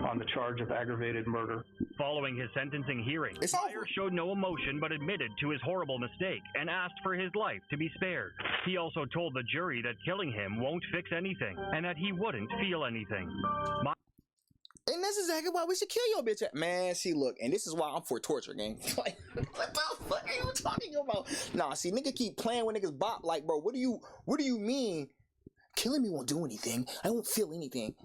on the charge of aggravated murder. Following his sentencing hearing, Meyer showed no emotion but admitted to his horrible mistake and asked for his life to be spared. He also told the jury that killing him won't fix anything and that he wouldn't feel anything. And that's exactly why we should kill your bitch. Man, see, look, and this is why I'm for torture, gang. Like, what the fuck are you talking about? Nah, see, nigga keep playing with niggas bop. Like, bro, what do you mean? Killing me won't do anything. I won't feel anything.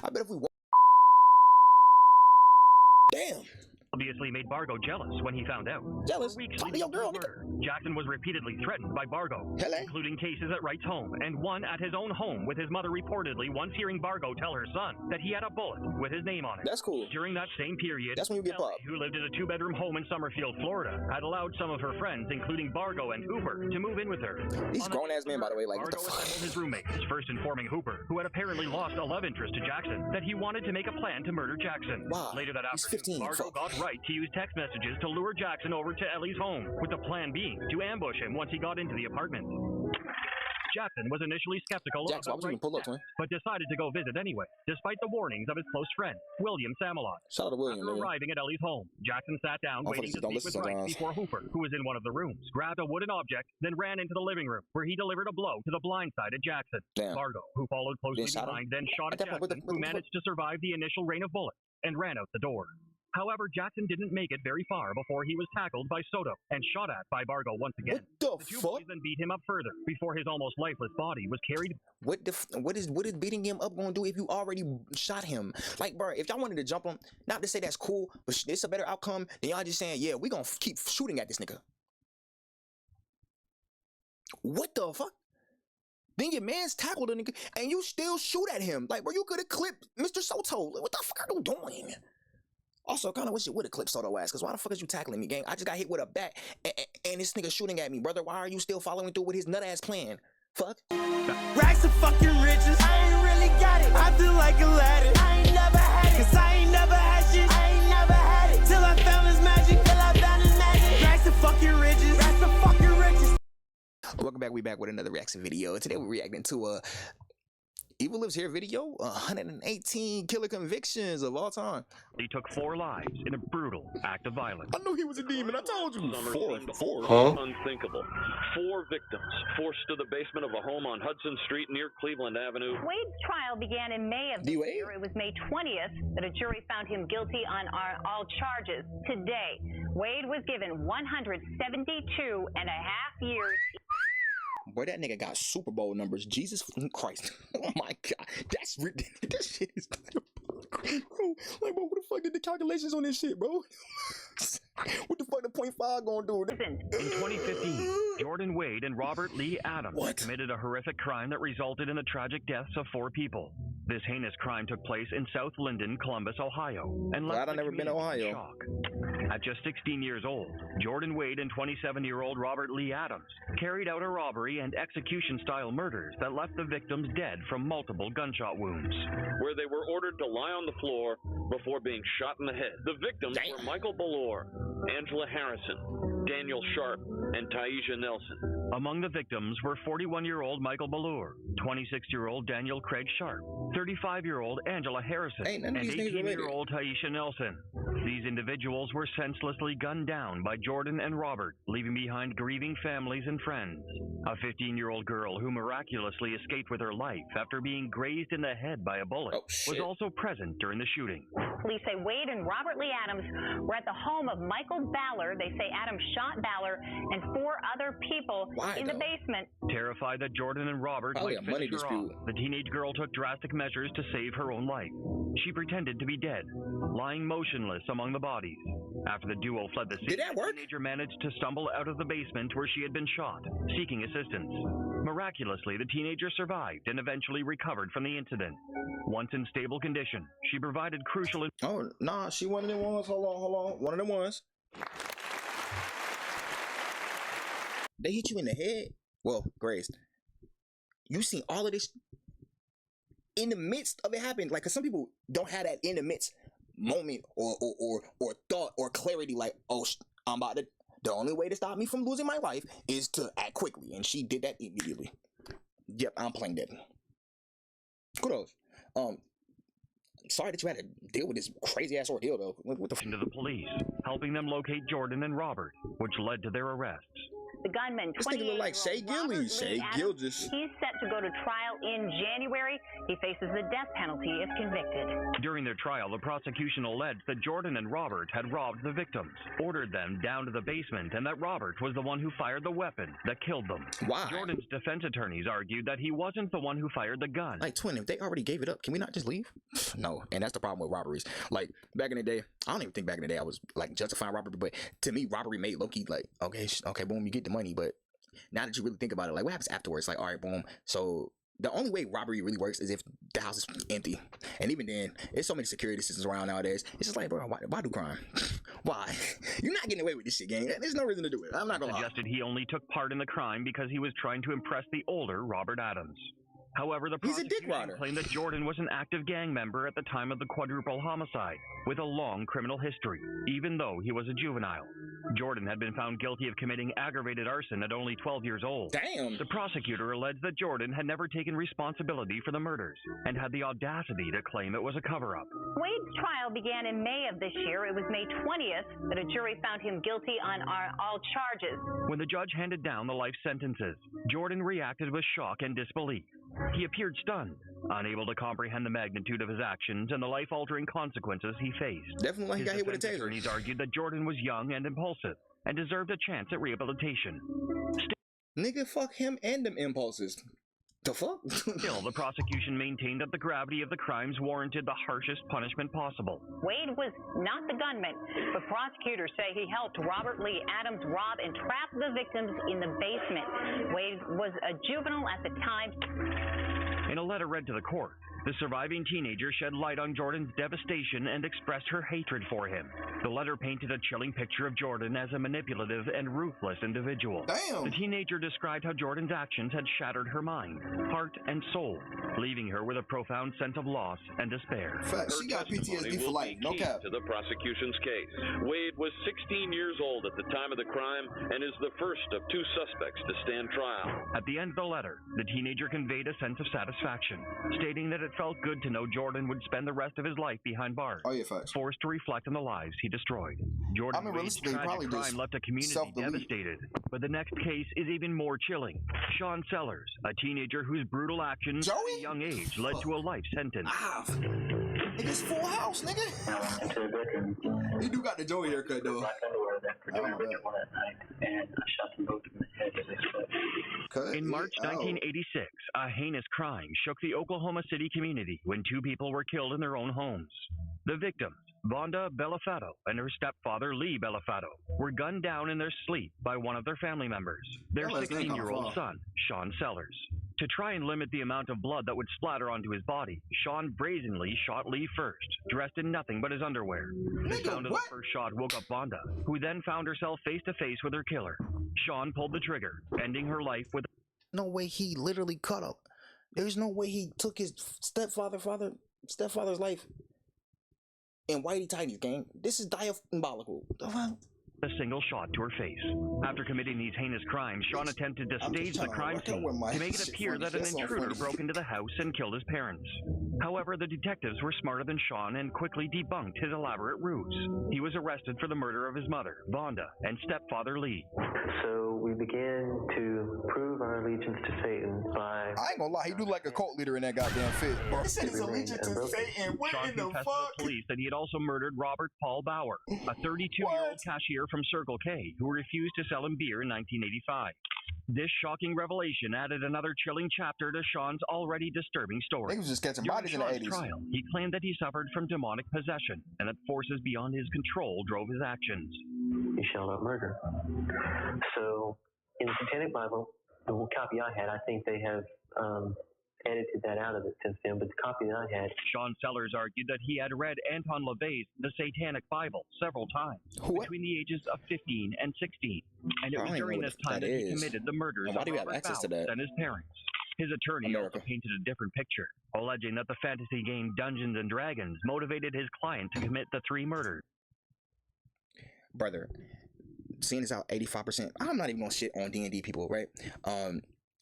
I bet if we damn. Obviously made Bargo jealous when he found out. Jealous? Talk to your girl, nigga. Jackson was repeatedly threatened by Bargo, including cases at Wright's home and one at his own home, with his mother reportedly once hearing Bargo tell her son that he had a bullet with his name on it. That's cool. During that same period, that's when you get Ellie, who lived in a 2-bedroom home in Summerfield, Florida, had allowed some of her friends, including Bargo and Hooper, to move in with her. These grown-ass men, by the way, like, Bargo assembled his roommates, first informing Hooper, who had apparently lost a love interest to Jackson, that he wanted to make a plan to murder Jackson. Wow. Later that afternoon, Bargo got Wright to use text messages to lure Jackson over to Ellie's home, with the plan being to ambush him once he got into the apartment. Jackson was initially skeptical of Wright's death, but decided to go visit anyway, despite the warnings of his close friend, William Samalot. Shout out to William. After arriving at Ellie's home, Jackson sat down waiting to speak with Wright before Hooper, who was in one of the rooms, grabbed a wooden object, then ran into the living room, where he delivered a blow to the blind side of Jackson. Bargo, who followed closely behind, then shot at Jackson, who managed to survive the initial rain of bullets and ran out the door. However, Jackson didn't make it very far before he was tackled by Soto and shot at by Bargo once again. What the two boys then beat him up further before his almost lifeless body was carried. What is beating him up gonna do if you already shot him? Like, bro, if y'all wanted to jump him, not to say that's cool, but it's a better outcome than y'all just saying, yeah, we gonna keep shooting at this nigga. What the fuck? Then your man's tackled a nigga and you still shoot at him. Like, bro, you could have clipped Mr. Soto. What the fuck are you doing? Also, kind of wish you would have clipped Soto ass, because why the fuck is you tackling me, gang? I just got hit with a bat, and this nigga shooting at me, brother. Why are you still following through with his nut ass plan? Fuck. Racks of fucking riches, I ain't really got it. I feel like Aladdin, I ain't never had it. Cause I ain't never had shit, I ain't never had it. Till I found his magic, till I found his magic. Racks of fucking riches, racks of fucking riches. Welcome back, we back with another reaction video. Today we're reacting to Evil Lives Here video, 118 killer convictions of all time. He took 4 lives in a brutal act of violence. I knew he was a demon, I told you. Four. Huh? Unthinkable. 4 victims forced to the basement of a home on Hudson Street near Cleveland Avenue. Wade's trial began in May of this year. It was May 20th that a jury found him guilty on all charges. Today, Wade was given 172 and a half years. Boy, that nigga got Super Bowl numbers. Jesus Christ. Oh my God. That's ridiculous. That shit is bro, like, bro, what the fuck did the calculations on this shit, bro? What the fuck the .5 gonna do? In 2015, Jordan Wade and Robert Lee Adams committed a horrific crime that resulted in the tragic deaths of 4 people. This heinous crime took place in South Linden, Columbus, Ohio, and left I've never been to Ohio. in shock. At just 16 years old, Jordan Wade and 27-year-old Robert Lee Adams carried out a robbery and execution-style murders that left the victims dead from multiple gunshot wounds, where they were ordered to lie on the floor before being shot in the head. The victims were Michael Ballore, Angela Harrison, Daniel Sharp, and Taisha Nelson. Among the victims were 41-year-old Michael Ballore, 26-year-old Daniel Craig Sharp, 35-year-old Angela Harrison, and 18-year-old Taisha Nelson. These individuals were senselessly gunned down by Jordan and Robert, leaving behind grieving families and friends. A 15-year-old girl who miraculously escaped with her life after being grazed in the head by a bullet was also present during the shooting. Police say Wade and Robert Lee Adams were at the home of Michael Baller. They say Adams shot Baller and 4 other people in the basement. Terrified that Jordan and Robert might finish her off, the teenage girl took drastic measures to save her own life. She pretended to be dead, lying motionless among the bodies. After the duo fled the scene, the teenager managed to stumble out of the basement where she had been shot, seeking assistance. Miraculously, the teenager survived and eventually recovered from the incident. Once in stable condition, she provided crucial... Oh, nah, she one of them ones. Hold on. One of them ones. They hit you in the head? Well, Grace, you seen all of this in the midst of it happening. Like, cause some people don't have that in the midst moment or thought or clarity. Like, oh, I'm about to. The only way to stop me from losing my life is to act quickly, and she did that immediately. Yep, I'm playing that. Kudos. Sorry that you had to deal with this crazy ass ordeal though. What the into the police, helping them locate Jordan and Robert, which led to their arrests. The gunman, this nigga look like Shay Gillies. Shay Gilgis. He's set to go to trial in January. He faces the death penalty if convicted. During their trial, the prosecution alleged that Jordan and Robert had robbed the victims, ordered them down to the basement, and that Robert was the one who fired the weapon that killed them. Why? Jordan's defense attorneys argued that he wasn't the one who fired the gun. Like, twin, if they already gave it up, can we not just leave? No, and that's the problem with robberies. Like, back in the day, I don't even think back in the day I was, like, justifying robbery, but to me, robbery made low-key, like, okay, boom, you get the money, but now that you really think about it, like, what happens afterwards? Like, all right, boom, so the only way robbery really works is if the house is empty, and even then, there's so many security systems around nowadays. It's just like, bro, why do crime? Why? You're not getting away with this shit, gang. There's no reason to do it. I'm not gonna lie. Suggested he only took part in the crime because he was trying to impress the older Robert Adams. However, the prosecution claimed that Jordan was an active gang member at the time of the quadruple homicide, with a long criminal history, even though he was a juvenile. Jordan had been found guilty of committing aggravated arson at only 12 years old. Damn! The prosecutor alleged that Jordan had never taken responsibility for the murders, and had the audacity to claim it was a cover-up. Wade's trial began in May of this year. It was May 20th that a jury found him guilty on all charges. When the judge handed down the life sentences, Jordan reacted with shock and disbelief. He appeared stunned, unable to comprehend the magnitude of his actions and the life-altering consequences he faced. Definitely like he got hit with a taser. Attorneys argued that Jordan was young and impulsive and deserved a chance at rehabilitation. Nigga, fuck him and them impulses. The fuck? Still, the prosecution maintained that the gravity of the crimes warranted the harshest punishment possible. Wade was not the gunman, but prosecutors say he helped Robert Lee Adams rob and trap the victims in the basement. Wade was a juvenile at the time. In a letter read to the court, the surviving teenager shed light on Jordan's devastation and expressed her hatred for him. The letter painted a chilling picture of Jordan as a manipulative and ruthless individual. Damn! The teenager described how Jordan's actions had shattered her mind, heart, and soul, leaving her with a profound sense of loss and despair. Fact, she got PTSD for life, no cap. To the prosecution's case. Wade was 16 years old at the time of the crime and is the first of two suspects to stand trial. At the end of the letter, the teenager conveyed a sense of satisfaction, stating that it felt good to know Jordan would spend the rest of his life behind bars, forced to reflect on the lives he destroyed. Jordan Wade's tragic crime left a community devastated. But the next case is even more chilling. Sean Sellers, a teenager whose brutal actions at a young age led to a life sentence. Nigga's Full House, nigga. He do got the Joey haircut, though. In March 1986, a heinous crime shook the Oklahoma City community when two people were killed in their own homes. The victims, Vonda Belafato and her stepfather Lee Belafato, were gunned down in their sleep by one of their family members, their 16-year-old son, Sean Sellers. To try and limit the amount of blood that would splatter onto his body, Sean brazenly shot Lee first, dressed in nothing but his underwear. The sound of the first shot woke up Vonda, who then found herself face-to-face with her killer. Sean pulled the trigger, ending her life with... No way he literally cut up. There's no way he took his stepfather's life in whitey tighties, gang. This is diabolical. A single shot to her face. After committing these heinous crimes, Sean attempted to stage the crime scene to make it appear that an intruder broke into the house and killed his parents. However, the detectives were smarter than Sean and quickly debunked his elaborate ruse. He was arrested for the murder of his mother, Vonda, and stepfather Lee. So we began to prove our allegiance to Satan by... I ain't gonna lie, he do like a cult leader in that goddamn fit. He said his allegiance to Satan. What in the fuck? To the police that he had also murdered Robert Paul Bauer, a 32-year-old cashier from Circle K, who refused to sell him beer in 1985. This shocking revelation added another chilling chapter to Sean's already disturbing story. He was just catching bodies in the 80s. Trial, he claimed that he suffered from demonic possession and that forces beyond his control drove his actions. You shall not murder. So, in the Satanic Bible, the copy I had, I think they have edited that out of it since then, but the copy that I had... Sean Sellers argued that he had read Anton LaVey's The Satanic Bible several times between the ages of 15 and 16, and it was during this time that he committed the murders of Robert Bauer and his parents. His attorney also painted a different picture, alleging that the fantasy game Dungeons & Dragons motivated his client to commit the 3 murders. Brother, seeing as how 85%, I'm not even gonna shit on D&D people, right?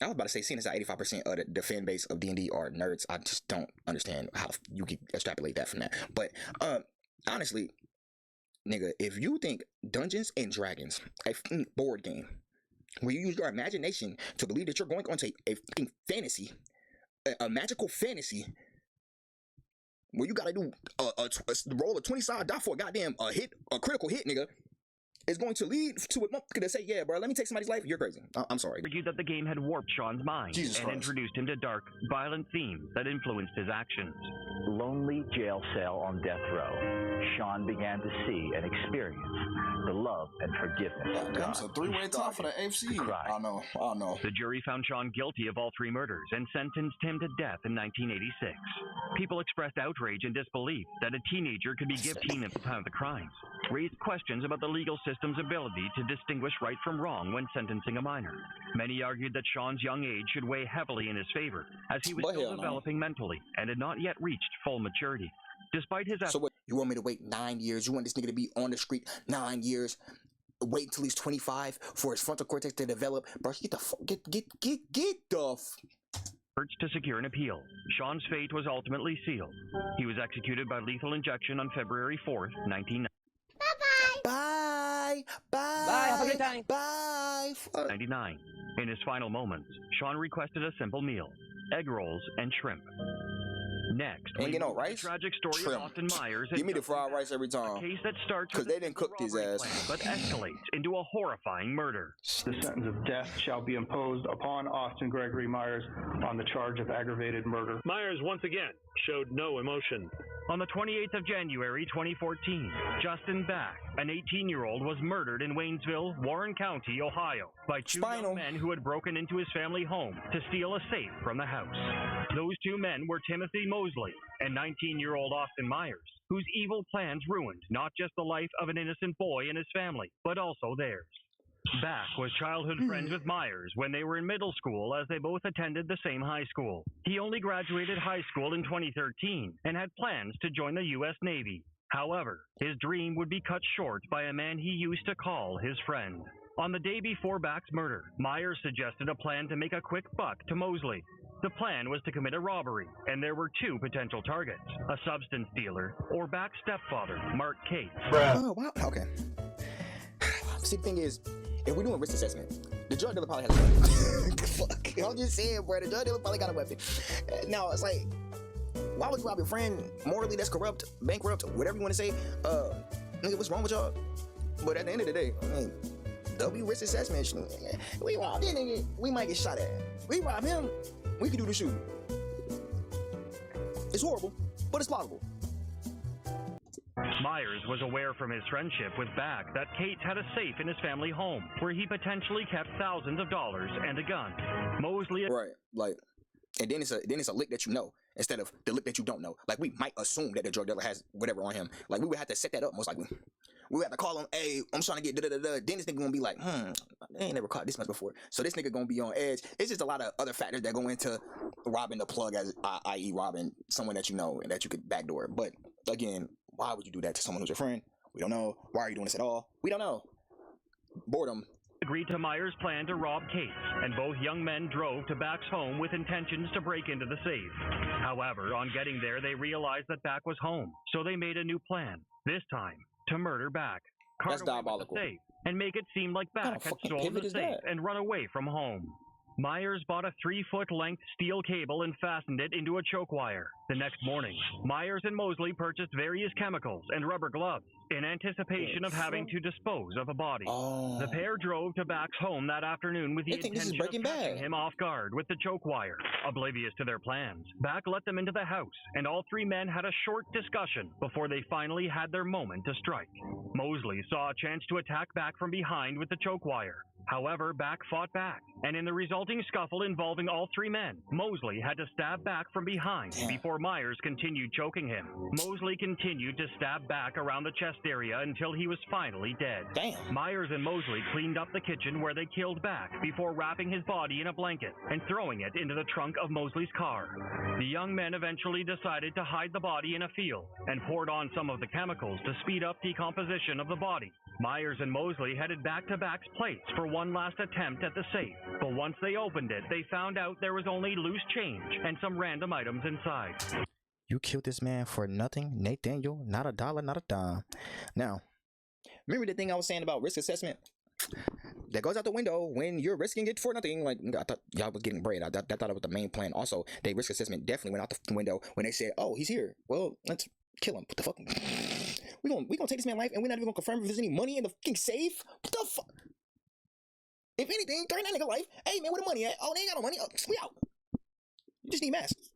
I was about to say, seeing as 85% of the fan base of D&D are nerds, I just don't understand how you can extrapolate that from that. But honestly, nigga, if you think Dungeons and Dragons, a board game, where you use your imagination to believe that you're going on to a fucking fantasy, a magical fantasy, where you gotta do roll a 20-sided die for a goddamn a critical hit, nigga, is going to lead to a motherfucker to say, yeah, bro, let me take somebody's life. You're crazy. I'm sorry. Argued that the game had warped Sean's mind and introduced him to dark, violent themes that influenced his actions. Lonely jail cell on death row. Sean began to see and experience the love and forgiveness of God. It's a three-way tie for the AFC. I know. The jury found Sean guilty of all 3 murders and sentenced him to death in 1986. People expressed outrage and disbelief that a teenager could be guilty at the time of the crimes, raised questions about the legal system's ability to distinguish right from wrong when sentencing a minor. Many argued that Sean's young age should weigh heavily in his favor, as he was still developing mentally and had not yet reached full maturity. Despite his efforts... So what, you want me to wait 9 years? You want this nigga to be on the street 9 years? Wait until he's 25 for his frontal cortex to develop? Bro, get the fuck... Get the... To secure an appeal. Sean's fate was ultimately sealed. He was executed by lethal injection on February 4th, 1990. Bye. Have a good time. Bye. 99. In his final moments, Sean requested a simple meal: egg rolls and shrimp. Next, ain't get no rice. Tragic story of Austin Myers. Give me the fried rice every time. A case that starts because they didn't cook his ass, but escalates into a horrifying murder. The sentence of death shall be imposed upon Austin Gregory Myers on the charge of aggravated murder. Myers once again showed no emotion. On the 28th of January, 2014, Justin Back, an 18-year-old, was murdered in Waynesville, Warren County, Ohio, by 2 young men who had broken into his family home to steal a safe from the house. Those 2 men were Timothy Mosley and 19-year-old Austin Myers, whose evil plans ruined not just the life of an innocent boy and his family, but also theirs. Back was childhood friends with Myers when they were in middle school, as they both attended the same high school. He only graduated high school in 2013 and had plans to join the U.S. Navy. However, his dream would be cut short by a man he used to call his friend. On the day before Back's murder, Myers suggested a plan to make a quick buck to Mosley. The plan was to commit a robbery, and there were 2 potential targets: a substance dealer or Back's stepfather, Mark Cates. Oh, wow. Okay. See, the thing is, if we're doing risk assessment, the drug dealer probably has a weapon. Fuck. I'm just saying, bro. The drug dealer probably got a weapon. Now, it's like, why would you rob your friend morally that's corrupt, bankrupt, whatever you want to say? Nigga, what's wrong with y'all? But at the end of the day, I mean, W risk assessment, we robbed that nigga, we might get shot at. We rob him, we can do the shooting. It's horrible, but it's plausible. Myers was aware from his friendship with Back that Cates had a safe in his family home where he potentially kept thousands of dollars and a gun. Mosley... Right, like, and then it's a lick that you know instead of the lick that you don't know. Like, we might assume that the drug dealer has whatever on him. Like, we would have to set that up most likely. We would have to call him, hey, I'm trying to get da-da-da-da. Then this nigga gonna be like, they ain't never caught this much before. So this nigga gonna be on edge. It's just a lot of other factors that go into robbing the plug, as i.e. robbing someone that you know and that you could backdoor. But again, why would you do that to someone who's your friend? We don't know. Why are you doing this at all? We don't know. Boredom. Agreed to Myers' plan to rob Cates, and both young men drove to Back's home with intentions to break into the safe. However, on getting there, they realized that Back was home, so they made a new plan, this time to murder Back, That's diabolical. The safe, and make it seem like Back had stolen the safe and run away from home. Myers bought a 3-foot length steel cable and fastened it into a choke wire. The next morning, Myers and Mosley purchased various chemicals and rubber gloves in anticipation of having to dispose of a body. The pair drove to Back's home that afternoon with the intention of catching him off guard with the choke wire. Oblivious to their plans, Back let them into the house, and all 3 men had a short discussion before they finally had their moment to strike. Mosley saw a chance to attack Back from behind with the choke wire. However, Back fought back, and in the resulting scuffle involving all 3 men, Mosley had to stab Back from behind before Myers continued choking him. Mosley continued to stab Back around the chest area until he was finally dead. Myers and Mosley cleaned up the kitchen where they killed Back before wrapping his body in a blanket and throwing it into the trunk of Mosley's car. The young men eventually decided to hide the body in a field and poured on some of the chemicals to speed up decomposition of the body. Myers and Mosley headed back to Back's place for one last attempt at the safe. But once they opened it, they found out there was only loose change and some random items inside. You killed this man for nothing, Nathaniel. Not a dollar, not a dime. Now, remember the thing I was saying about risk assessment? That goes out the window when you're risking it for nothing. Like, I thought y'all was getting bread. I thought it was the main plan. Also, their risk assessment definitely went out the window when they said, "Oh, he's here. Well, let's kill him." What the fuck? We gonna take this man's life and we're not even gonna confirm if there's any money in the fucking safe? What the fuck? If anything, during that nigga life, hey man, where the money at? Oh, they ain't got no money. Oh, we out. You just need masks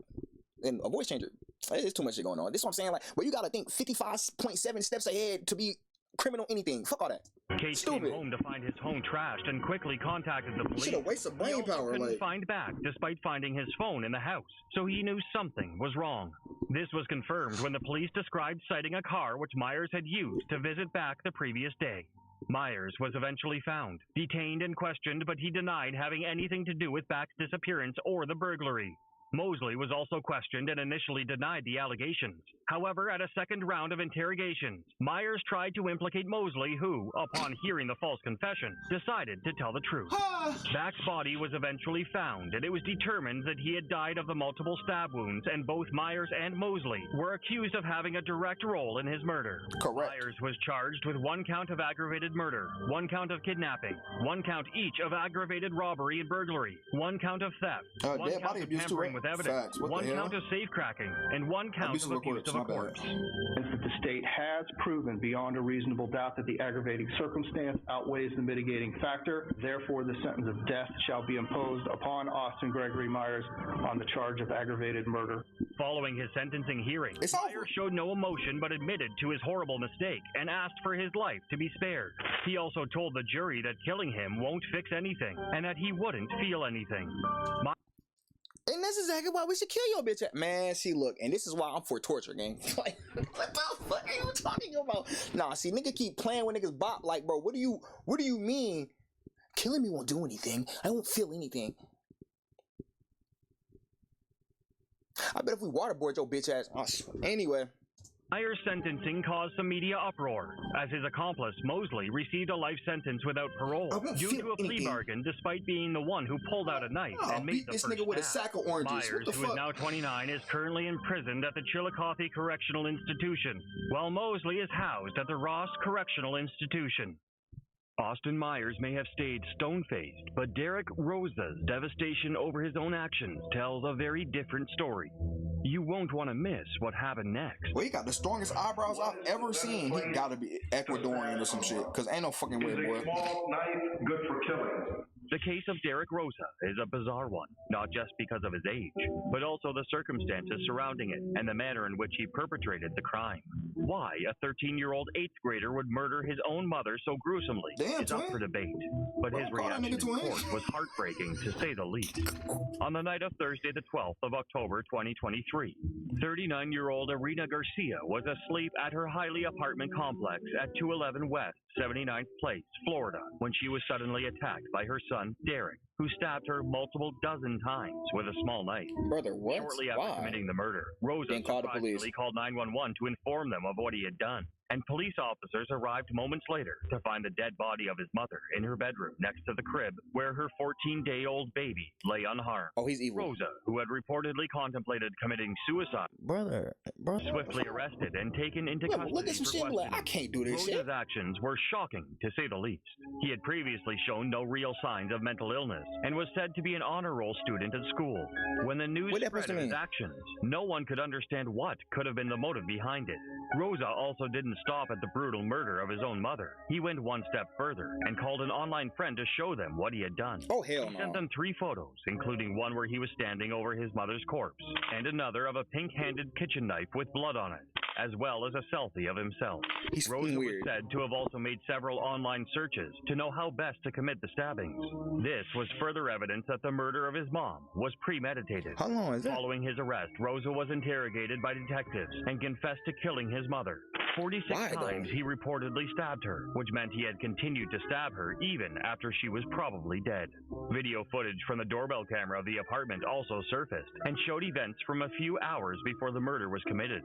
and a voice changer. There's too much shit going on. This is what I'm saying. Like, well, you gotta think 55.7 steps ahead to be criminal anything. Fuck all that. Case came home to find his home trashed and quickly contacted the police. Should have wasted brain power. Couldn't find Back despite finding his phone in the house, so he knew something was wrong. This was confirmed when the police described sighting a car which Myers had used to visit Back the previous day. Myers was eventually found, detained and questioned, but he denied having anything to do with Back's disappearance or the burglary. Mosley was also questioned and initially denied the allegations. However, at a second round of interrogations, Myers tried to implicate Mosley, who, upon hearing the false confession, decided to tell the truth. Back's body was eventually found, and it was determined that he had died of the multiple stab wounds, and both Myers and Mosley were accused of having a direct role in his murder. Correct. Myers was charged with 1 count of aggravated murder, 1 count of kidnapping, 1 count each of aggravated robbery and burglary, 1 count of theft, 1 count of tampering with evidence, 1 count of safecracking, and 1 count of abuse of a corpse. Since the state has proven beyond a reasonable doubt that the aggravating circumstance outweighs the mitigating factor, therefore the sentence of death shall be imposed upon Austin Gregory Myers on the charge of aggravated murder. Following his sentencing hearing, Myers showed no emotion but admitted to his horrible mistake and asked for his life to be spared. He also told the jury that killing him won't fix anything and that he wouldn't feel anything. And that's exactly why we should kill your bitch. Man, see, look, and this is why I'm for torture, gang. Like, what the fuck are you talking about? Nah, see, nigga keep playing with niggas bop. Like, bro, what do you mean? Killing me won't do anything. I won't feel anything. I bet if we waterboard your bitch ass. Anyway. Myers' sentencing caused some media uproar, as his accomplice, Mosley, received a life sentence without parole due to a plea bargain despite being the one who pulled out a knife and made the first nigga with a sack of oranges. Myers, who is now 29, is currently imprisoned at the Chillicothe Correctional Institution, while Mosley is housed at the Ross Correctional Institution. Austin Myers may have stayed stone-faced, but Derek Rosa's devastation over his own actions tells a very different story. You won't want to miss what happened next. Well, he got the strongest eyebrows I've ever seen. He gotta be Ecuadorian or some shit, because ain't no fucking way, boy. Small knife, good for killing. The case of Derek Rosa is a bizarre one, not just because of his age, but also the circumstances surrounding it and the manner in which he perpetrated the crime. Why a 13-year-old 8th grader would murder his own mother so gruesomely is up for debate, but his reaction in court was heartbreaking to say the least. On the night of Thursday the 12th of October 2023, 39-year-old Irina Garcia was asleep at her Highly apartment complex at 211 West 79th Place, Florida, when she was suddenly attacked by her son, Derek, who stabbed her multiple dozen times with a small knife. Brother, what? Shortly after committing the murder, Rosa surprisingly called 911 to inform them of what he had done, and police officers arrived moments later to find the dead body of his mother in her bedroom next to the crib where her 14-day-old baby lay unharmed. Oh, he's evil. Rosa, who had reportedly contemplated committing suicide, brother, swiftly arrested and taken into custody. Look at some shit like, I can't do this shit. Rosa's actions were shocking, to say the least. He had previously shown no real signs of mental illness and was said to be an honor roll student at school. When the news spread of his actions, no one could understand what could have been the motive behind it. Rosa also didn't stop at the brutal murder of his own mother. He went one step further and called an online friend to show them what he had done. Oh, hell no. He sent them 3 photos, including one where he was standing over his mother's corpse, and another of a pink-handed kitchen knife with blood on it, as well as a selfie of himself. Rosa was said to have also made several online searches to know how best to commit the stabbings. This was further evidence that the murder of his mom was premeditated. How long is that? Following his arrest, Rosa was interrogated by detectives and confessed to killing his mother. 46 times he reportedly stabbed her, which meant he had continued to stab her even after she was probably dead. Video footage from the doorbell camera of the apartment also surfaced and showed events from a few hours before the murder was committed.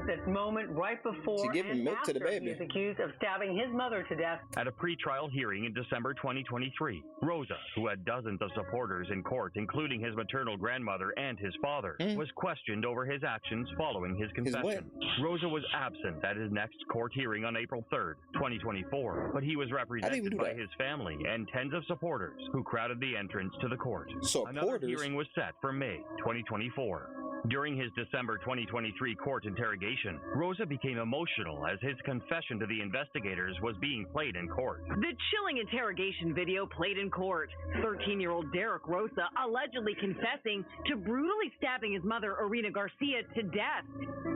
This moment right before and milk after to the baby. he is accused of stabbing his mother to death. At a pretrial hearing in December 2023, Rosa, who had dozens of supporters in court, including his maternal grandmother and his father, was questioned over his actions following his confession. Rosa was absent at his next court hearing on April 3rd, 2024, but he was represented by his family and tens of supporters who crowded the entrance to the court. Another hearing was set for May 2024. During his December 2023 court interrogation, Rosa became emotional as his confession to the investigators was being played in court. The chilling interrogation video played in court. 13-year-old Derek Rosa allegedly confessing to brutally stabbing his mother, Irina Garcia, to death.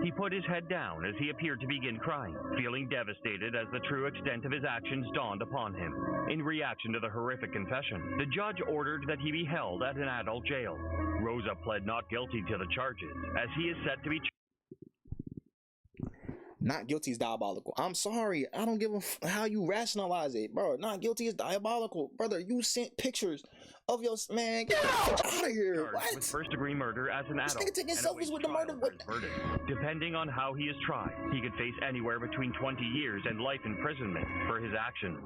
He put his head down as he appeared to begin crying, feeling devastated as the true extent of his actions dawned upon him. In reaction to the horrific confession, the judge ordered that he be held at an adult jail. Rosa pled not guilty to the charges, as he is set to be not guilty is diabolical. I'm sorry. I don't give a how you rationalize it, bro. Not guilty is diabolical. Brother, you sent pictures of your man. Get out of here. What? With first-degree murder as an adult. This nigga taking selfies with the murder. Depending on how he is tried, he could face anywhere between 20 years and life imprisonment for his actions.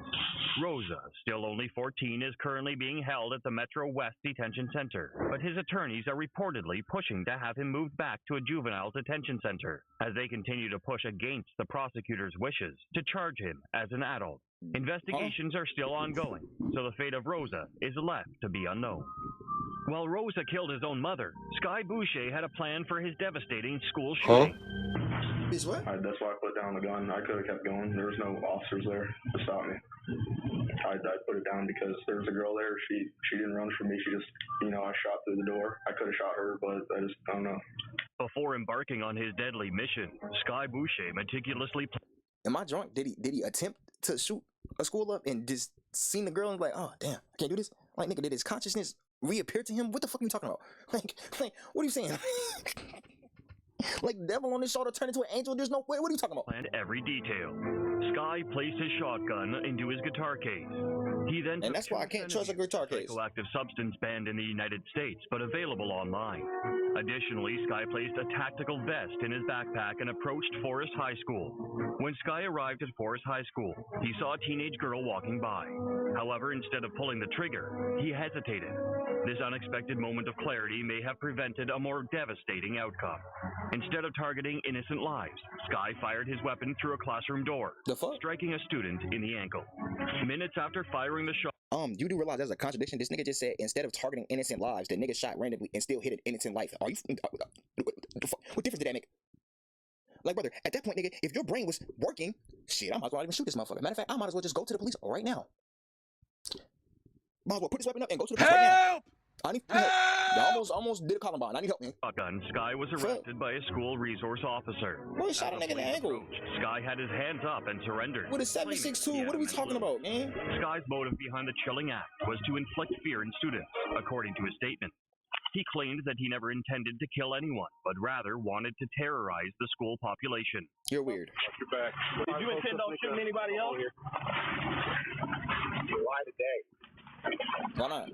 Rosa, still only 14, is currently being held at the Metro West Detention Center, but his attorneys are reportedly pushing to have him moved back to a juvenile detention center, as they continue to push against the prosecutor's wishes to charge him as an adult. Investigations are still ongoing, so the fate of Rosa is left to be unknown. While Rosa killed his own mother, Sky Boucher had a plan for his devastating school shooting. This what? That's why I put down the gun. I could have kept going. There was no officers there to stop me. I put it down because there was a girl there. She didn't run from me. She just, I shot through the door. I could have shot her, but I don't know. Before embarking on his deadly mission, Sky Boucher meticulously... Am I drunk? Did he attempt to shoot a school up and just seen the girl and like, oh damn, I can't do this? Like, nigga, did his consciousness reappear to him? What the fuck are you talking about? Like what are you saying? Like devil on his shoulder turned into an angel? There's no way. What are you talking about? Planned every detail. Sky placed his shotgun into his guitar case. He then and that's why I can't trust a guitar case. Psychoactive substance banned in the United States, but available online. Additionally, Sky placed a tactical vest in his backpack and approached Forest High School. When Sky arrived at Forest High School, he saw a teenage girl walking by. However, instead of pulling the trigger, he hesitated. This unexpected moment of clarity may have prevented a more devastating outcome. Instead of targeting innocent lives, Sky fired his weapon through a classroom door, striking a student in the ankle. Minutes after firing the shot... You do realize there's a contradiction? This nigga just said instead of targeting innocent lives, the nigga shot randomly and still hit an innocent life. Are you... What difference did that make? Like, brother, at that point, nigga, if your brain was working, shit, I might as well even shoot this motherfucker. Matter of fact, I might as well just go to the police right now. Might as well put this weapon up and go to the police right now. I need help. I almost did a Columbine. I need help, man. Shotgun. Sky was arrested by a school resource officer. Boy, shot a nigga in the ankle. Sky had his hands up and surrendered. With a 7.62, what are we talking about, man? Sky's motive behind the chilling act was to inflict fear in students, according to his statement. He claimed that he never intended to kill anyone, but rather wanted to terrorize the school population. You're weird. You're back. Did you intend on shooting anybody else? Why today? Why not?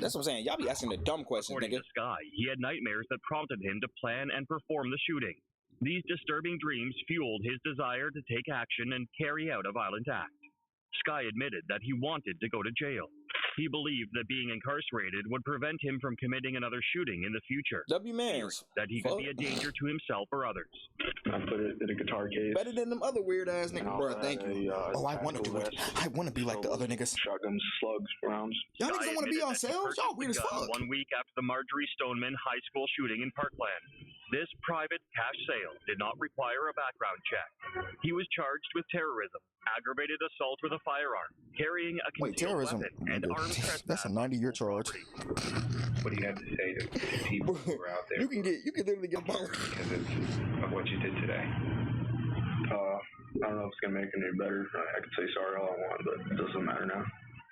That's what I'm saying. Y'all be asking the dumb questions, According nigga. to Sky, he had nightmares that prompted him to plan and perform the shooting. These disturbing dreams fueled his desire to take action and carry out a violent act. Sky admitted that he wanted to go to jail. He believed that being incarcerated would prevent him from committing another shooting in the future. That he could be a danger to himself or others. I put it in a guitar case. Better than them other weird ass niggas, bro. Thank you. I want to do it. I want to be like the other niggas. Shotguns, slugs, rounds. Y'all niggas don't want to be on sales? Y'all weird as fuck. 1 week after the Marjorie Stoneman High School shooting in Parkland. This private cash sale did not require a background check. He was charged with terrorism, aggravated assault with a firearm, carrying a concealed weapon, and armed trespass. That's a 90-year charge. What do you have to say to people who are out there? You can literally get fired because of what you did today. I don't know if it's gonna make it any better. I can say sorry all I want, but it doesn't matter now.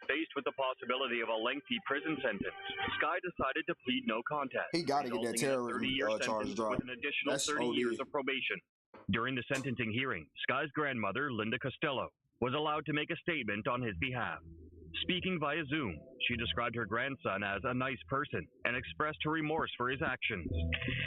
Faced with the possibility of a lengthy prison sentence, Sky decided to plead no contest. He got to get that terrorism charge dropped. With an additional 30 years of probation. During the sentencing hearing, Sky's grandmother, Linda Costello, was allowed to make a statement on his behalf. Speaking via Zoom, she described her grandson as a nice person and expressed her remorse for his actions.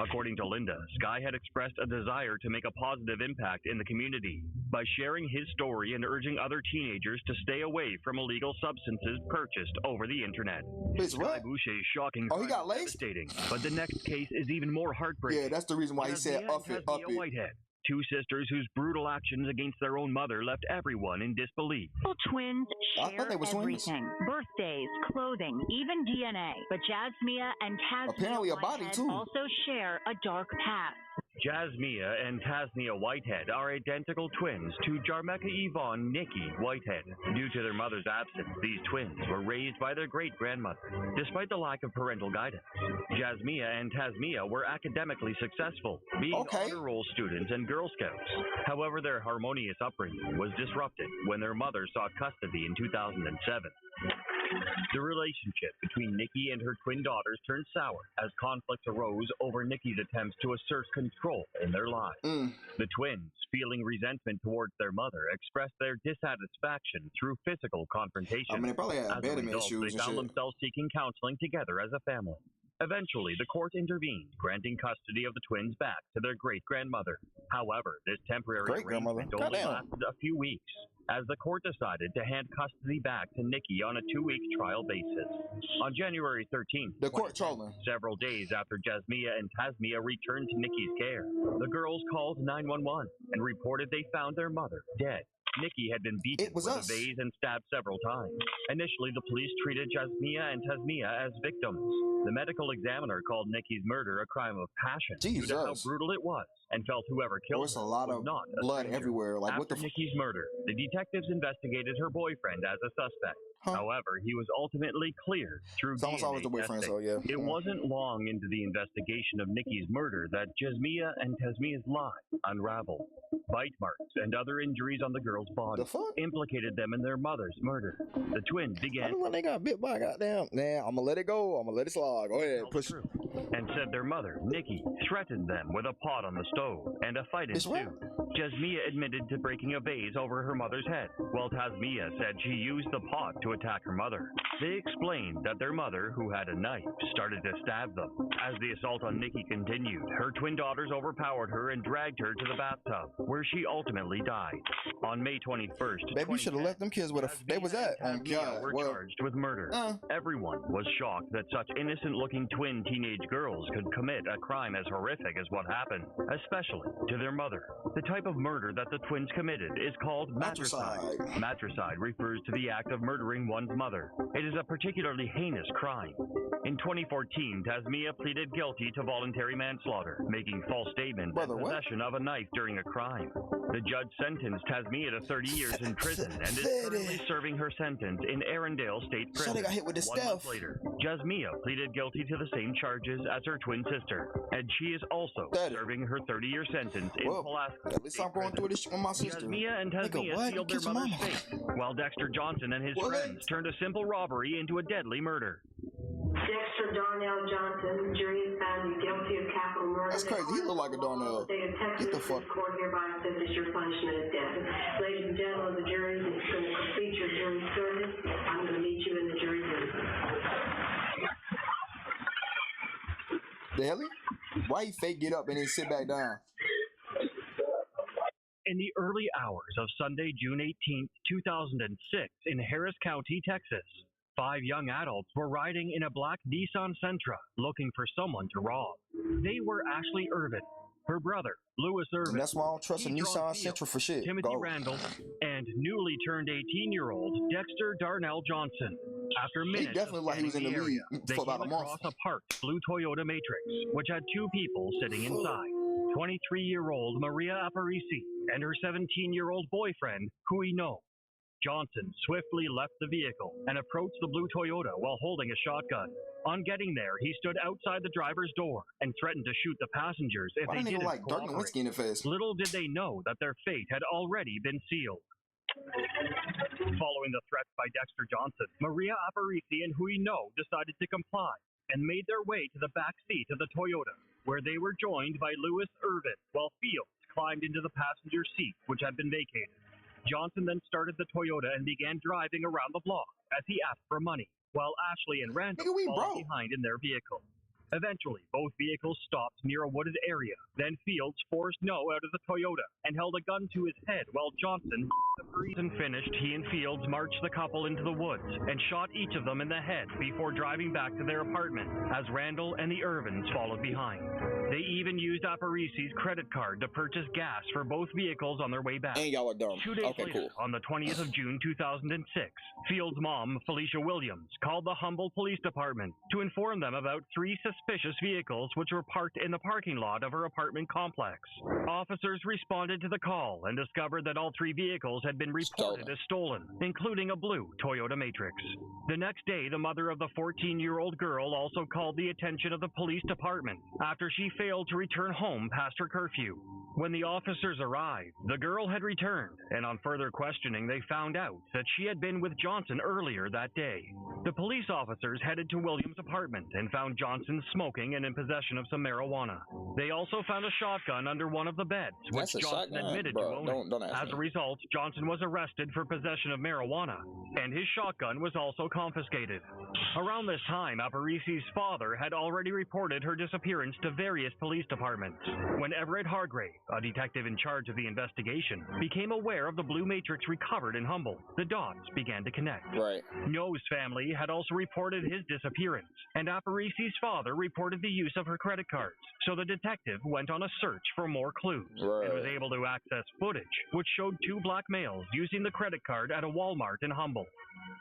According to Linda, Sky had expressed a desire to make a positive impact in the community by sharing his story and urging other teenagers to stay away from illegal substances purchased over the internet. Sky Boucher's shocking he got laced? devastating, but the next case is even more heartbreaking. Yeah, that's the reason why he said up it. Whitehead. Two sisters whose brutal actions against their own mother left everyone in disbelief. Twins share everything. Birthdays, clothing, even DNA. But Jasmia and Tasmia Whitehead also share a dark past. Jasmia and Tasnia Whitehead are identical twins to Jarmeka Yvonne Nikki Whitehead. Due to their mother's absence, these twins were raised by their great-grandmother. Despite the lack of parental guidance, Jasmia and Tasmia were academically successful, being honor roll students and Girl Scouts. However, their harmonious upbringing was disrupted when their mother sought custody in 2007. The relationship between Nikki and her twin daughters turned sour as conflicts arose over Nikki's attempts to assert control in their lives. The twins, feeling resentment towards their mother, expressed their dissatisfaction through physical confrontation. They probably had abandonment issues. They found themselves seeking counseling together as a family. Eventually, the court intervened, granting custody of the twins back to their great-grandmother. However, this temporary arrangement only lasted a few weeks, as the court decided to hand custody back to Nikki on a 2-week trial basis. On January 13th, several days after Jasmia and Tasmia returned to Nikki's care, the girls called 911 and reported they found their mother dead. Nikki had been beaten with a vase and stabbed several times. Initially, the police treated Jasmia and Tasmia as victims. The medical examiner called Nikki's murder a crime of passion due to how brutal it was, and felt whoever killed her was not a blood stranger. everywhere. Like, After Nikki's murder, the detectives investigated her boyfriend as a suspect. However, he was ultimately cleared through DNA testing. It wasn't long into the investigation of Nikki's murder that Jasmia and Tasmia's lie unraveled. Bite marks and other injuries on the girls' bodies implicated them in their mother's murder. The twins began when they got bit by goddamn. Nah, I'm gonna let it go. I'm gonna let it slide. Go ahead, push. And said their mother, Nikki, threatened them with a pot on the stove, and a fight ensued. Jasmia admitted to breaking a vase over her mother's head, while Tasmia said she used the pot to attack her mother. They explained that their mother, who had a knife, started to stab them. As the assault on Nikki continued, her twin daughters overpowered her and dragged her to the bathtub, where she ultimately died. On May 21st, baby, you should have left them kids with a. They was at. Oh God, were charged with murder. Everyone was shocked that such innocent-looking twin teenage girls could commit a crime as horrific as what happened, especially to their mother. The type of murder that the twins committed is called matricide. Matricide refers to the act of murdering one's mother. It is a particularly heinous crime. In 2014, Tasmia pleaded guilty to voluntary manslaughter, making false statements and possession of a knife during a crime. The judge sentenced Tasmia to 30 years in prison and is currently serving her sentence in Arundel State Prison. Got hit with the 1 month later, Jasmia pleaded guilty to the same charges as her twin sister, and she is also serving her 30-year sentence in Pulaski. At least I'm going through this with my sister. Jasmia and Tasmia sealed their mother's fate, while Dexter Johnson and his friends turned a simple robbery into a deadly murder. Dexter Darnell Johnson, jury has found you guilty of capital murder. That's crazy. He look like a Darnell. Get the fuck. Court hereby sentences your punishment as death. Ladies and gentlemen of the jury, this is going to complete your jury service. I'm going to meet you in the jury room. The hell? Why he fake get up and then sit back down? In the early hours of Sunday, June 18, 2006, in Harris County, Texas, 5 young adults were riding in a black Nissan Sentra looking for someone to rob. They were Ashley Irvin, her brother, Lewis Irvin. And that's why I don't trust a Nissan Sentra for shit. Timothy Randall, and newly turned 18-year-old Dexter Darnell Johnson. After minutes he definitely like he was in the league they for about a month. Across a parked blue Toyota Matrix, which had 2 people sitting inside. 23-year-old Maria Aparici and her 17-year-old boyfriend, Hui No. Johnson swiftly left the vehicle and approached the blue Toyota while holding a shotgun. On getting there, he stood outside the driver's door and threatened to shoot the passengers if they didn't cooperate. In the face? Little did they know that their fate had already been sealed. Following the threats by Dexter Johnson, Maria Aparici and Hui No decided to comply and made their way to the back seat of the Toyota, where they were joined by Lewis Irvin, while Fields climbed into the passenger seat, which had been vacated. Johnson then started the Toyota and began driving around the block as he asked for money, while Ashley and Randall followed behind in their vehicle. Eventually, both vehicles stopped near a wooded area. Then Fields forced No out of the Toyota and held a gun to his head while Johnson finished. He and Fields marched the couple into the woods and shot each of them in the head before driving back to their apartment, as Randall and the Irvins followed behind. They even used Aparici's credit card to purchase gas for both vehicles on their way back. And y'all are dumb. 2 days later, on the 20th of June 2006, Fields' mom, Felicia Williams, called the Humboldt Police Department to inform them about 3 suspicious vehicles which were parked in the parking lot of her apartment complex. Officers responded to the call and discovered that all 3 vehicles had been reported as stolen, including a blue Toyota Matrix. The next day, the mother of the 14-year-old girl also called the attention of the police department after she failed to return home past her curfew. When the officers arrived, the girl had returned, and on further questioning, they found out that she had been with Johnson earlier that day. The police officers headed to Williams' apartment and found Johnson smoking and in possession of some marijuana. They also found a shotgun under one of the beds, which Johnson admitted to owning. As a result, Johnson was arrested for possession of marijuana, and his shotgun was also confiscated. Around this time, Aparici's father had already reported her disappearance to various police departments. When Everett Hargrave, a detective in charge of the investigation, became aware of the blue matrix recovered in Humboldt, the dots began to connect. No's family had also reported his disappearance, and Aparici's father reported the use of her credit cards. So the detective went on a search for more clues and was able to access footage which showed 2 black males using the credit card at a Walmart in Humboldt.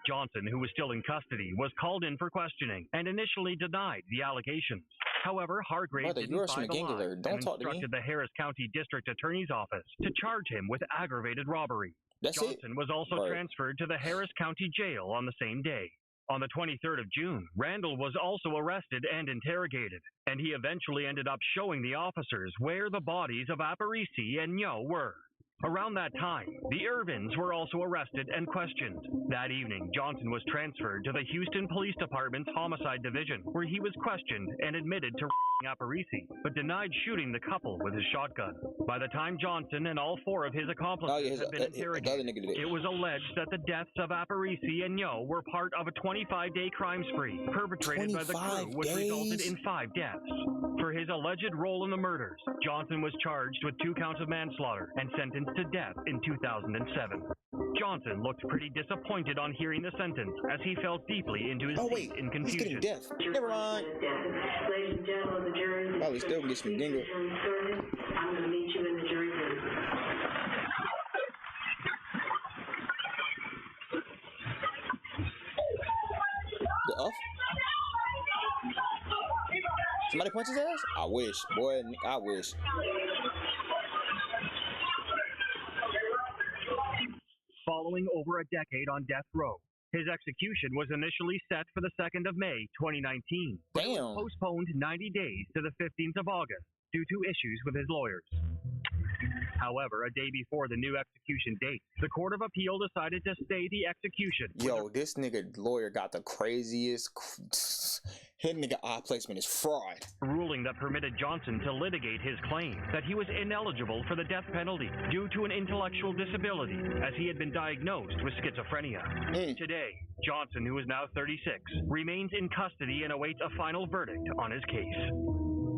Johnson, who was still in custody, was called in for questioning and initially denied the allegations. However, Hargrave didn't buy the lie and instructed the Harris County District Attorney's Office to charge him with aggravated robbery. Johnson was also transferred to the Harris County Jail on the same day. On the 23rd of June, Randall was also arrested and interrogated, and he eventually ended up showing the officers where the bodies of Aparici and Nyo were. Around that time, the Irvins were also arrested and questioned. That evening, Johnson was transferred to the Houston Police Department's Homicide Division, where he was questioned and admitted to Aparici, but denied shooting the couple with his shotgun. By the time Johnson and all 4 of his accomplices had been interrogated, it was alleged that the deaths of Aparici and Nyo were part of a 25-day crime spree perpetrated by the crew, which resulted in 5 deaths. For his alleged role in the murders, Johnson was charged with 2 counts of manslaughter and sentenced to death in 2007. Johnson looked pretty disappointed on hearing the sentence, as he fell deeply into his seat in confusion. He's getting death. Never mind. Ladies and gentlemen of the jury, probably still get some dingo. I'm going to meet you in the jury room. The off? Somebody punch his ass? I wish, boy. I wish. Following over a decade on death row, his execution was initially set for the 2nd of May, 2019, but it was postponed 90 days to the 15th of August due to issues with his lawyers. However, a day before the new execution date, the Court of Appeal decided to stay the execution. Yo, this nigga lawyer got the craziest... His nigga eye placement is fraud. Ruling that permitted Johnson to litigate his claim that he was ineligible for the death penalty due to an intellectual disability, as he had been diagnosed with schizophrenia. Today, Johnson, who is now 36, remains in custody and awaits a final verdict on his case.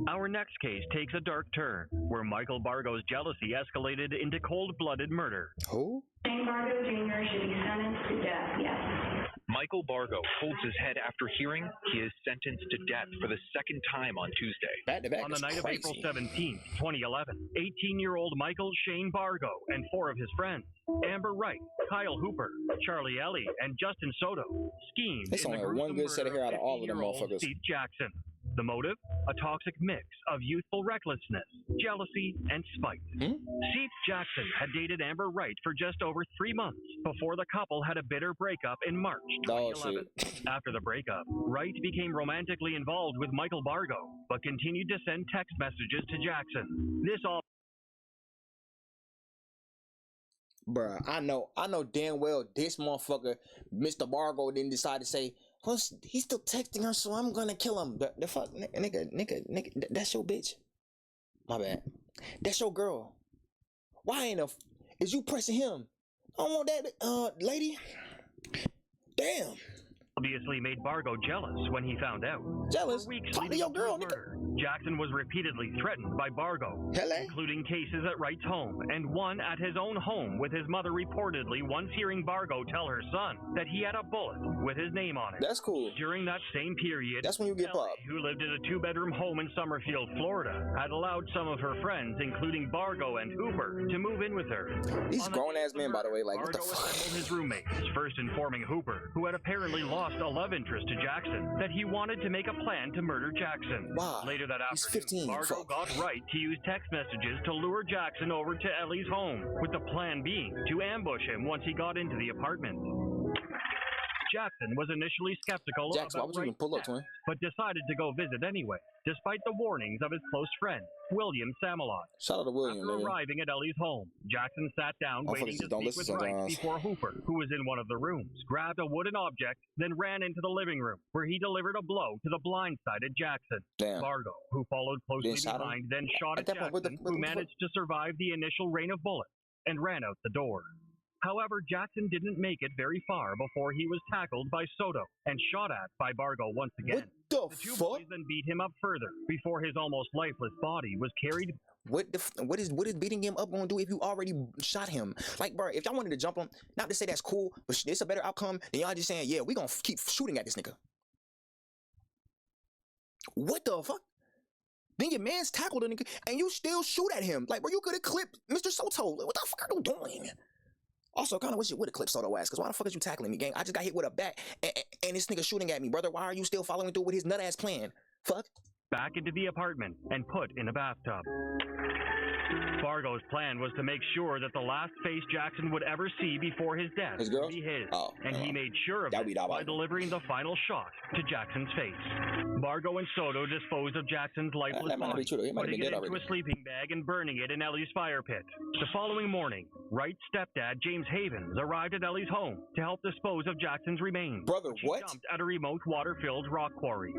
Our next case takes a dark turn, where Michael Bargo's jealousy escalated into cold-blooded murder. Who? Shane Bargo Jr. should be sentenced to death, yes. Michael Bargo holds his head after hearing he is sentenced to death for the 2nd time on Tuesday. On the night of April 17, 2011, 18-year-old Michael Shane Bargo and 4 of his friends, Amber Wright, Kyle Hooper, Charlie Ellie, and Justin Soto, schemed in the gruesome murder of 15-year-old Steve Jackson. The motive? A toxic mix of youthful recklessness, jealousy, and spite. Steve Jackson had dated Amber Wright for just over 3 months before the couple had a bitter breakup in March 2011. After the breakup, Wright became romantically involved with Michael Bargo, but continued to send text messages to Jackson. This all... Bruh, I know damn well this motherfucker, Mr. Bargo, didn't decide to say, well, he's still texting her, so I'm gonna kill him. The fuck, nigga, that's your bitch. My bad. That's your girl. Why ain't is you pressing him? I don't want that, lady. Damn. Obviously made Bargo jealous when he found out. Jealous? For weeks Talk to your girl, nigga. Jackson was repeatedly threatened by Bargo, including cases at Wright's home and one at his own home, with his mother reportedly once hearing Bargo tell her son that he had a bullet with his name on it. That's cool. During that same period, that's when you get popped. Who lived in a 2-bedroom home in Summerfield, Florida, had allowed some of her friends, including Bargo and Hooper, to move in with her. These grown-ass men, by the way, like, Bargo what the fuck? assembled his roommates, first informing Hooper, who had apparently lost a love interest to Jackson, that he wanted to make a plan to murder Jackson. Wow. Later that He's afternoon, 15. Bargo got Wright to use text messages to lure Jackson over to Ellie's home, with the plan being to ambush him once he got into the apartment. Jackson was initially skeptical about Wright's death, but decided to go visit anyway, despite the warnings of his close friend, William Samalot. Shout out to William. After arriving at Ellie's home, Jackson sat down waiting to speak with Wright before Hooper, who was in one of the rooms, grabbed a wooden object, then ran into the living room, where he delivered a blow to the blindsided Jackson. Bargo, who followed closely behind, then shot at Jackson, who managed to survive the initial rain of bullets and ran out the door. However, Jackson didn't make it very far before he was tackled by Soto and shot at by Bargo once again. What the two boys then beat him up further before his almost lifeless body was carried. What is beating him up gonna do if you already shot him? Like, bro, if y'all wanted to jump him, not to say that's cool, but it's a better outcome than y'all just saying, yeah, we gonna keep shooting at this nigga. What the fuck? Then your man's tackled a nigga and you still shoot at him. Like, bro, you could have clipped Mr. Soto. Like, what the fuck are you doing? Also, kind of wish you would have clipped Soto ass, because why the fuck is you tackling me, gang? I just got hit with a bat, and this nigga shooting at me, brother. Why are you still following through with his nut-ass plan? Fuck. Back into the apartment and put in a bathtub. Bargo's plan was to make sure that the last face Jackson would ever see before his death would be his, and he made sure of it by delivering the final shot to Jackson's face. Bargo and Soto disposed of Jackson's lifeless body, putting it into a sleeping bag and burning it in Ellie's fire pit. The following morning, Wright's stepdad, James Havens, arrived at Ellie's home to help dispose of Jackson's remains, which he dumped at a remote water-filled rock quarry.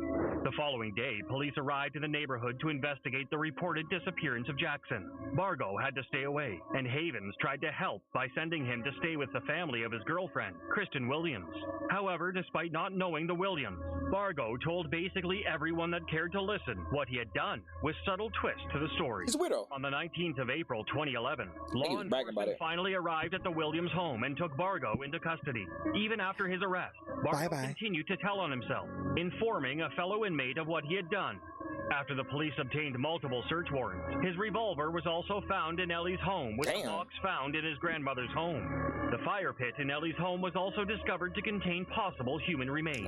The following day, police arrived in the neighborhood to investigate the reported disappearance of Jackson. Bargo had to stay away, and Havens tried to help by sending him to stay with the family of his girlfriend, Kristen Williams. However, despite not knowing the Williams, Bargo told basically everyone that cared to listen what he had done, with subtle twists to the story. His widow. On the 19th of April, 2011, law enforcement finally arrived at the Williams home and took Bargo into custody. Even after his arrest, Bargo continued to tell on himself, informing a fellow inmate of what he had done. After the police obtained multiple search warrants, his revolver was also found in Ellie's home, with the box found in his grandmother's home. The fire pit in Ellie's home was also discovered to contain possible human remains.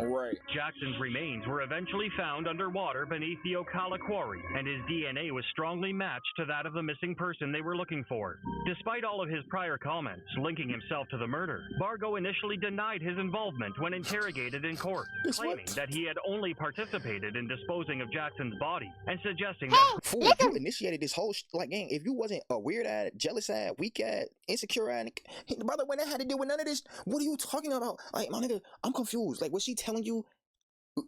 Jackson's remains were eventually found underwater beneath the Ocala quarry, and his DNA was strongly matched to that of the missing person they were looking for. Despite all of his prior comments linking himself to the murder, Bargo initially denied his involvement when interrogated in court, claiming that he had only participated in disposing of Jackson's body and suggesting that you initiated this whole like, gang, if you wasn't a weird-ass, jealous-ass, weak-ass, insecure-ass, brother, when that had to do with none of this, what are you talking about? Like, my nigga, I'm confused. Like, was she telling you?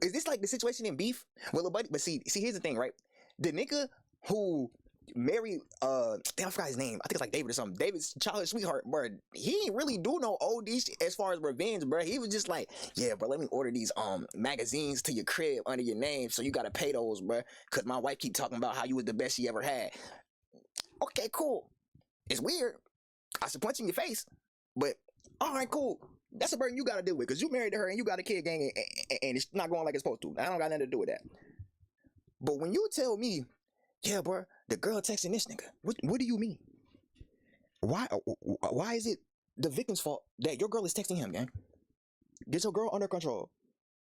Is this like the situation in Beef? Well, buddy, but see, here's the thing, right? The nigga who married, I forgot his name. I think it's like David or something. David's childhood sweetheart, bro. He ain't really do no OD as far as revenge, bro. He was just like, yeah, bro, let me order these magazines to your crib under your name, so you gotta pay those, bro. Cause my wife keep talking about how you was the best she ever had. Okay, cool. It's weird. I should punch in your face, but all right, cool. That's a burden you gotta deal with, cause you married her and you got a kid, gang, and it's not going like it's supposed to. I don't got nothing to do with that. But when you tell me, yeah, bro, the girl texting this nigga, what do you mean? Why is it the victim's fault that your girl is texting him, gang? Get your girl under control.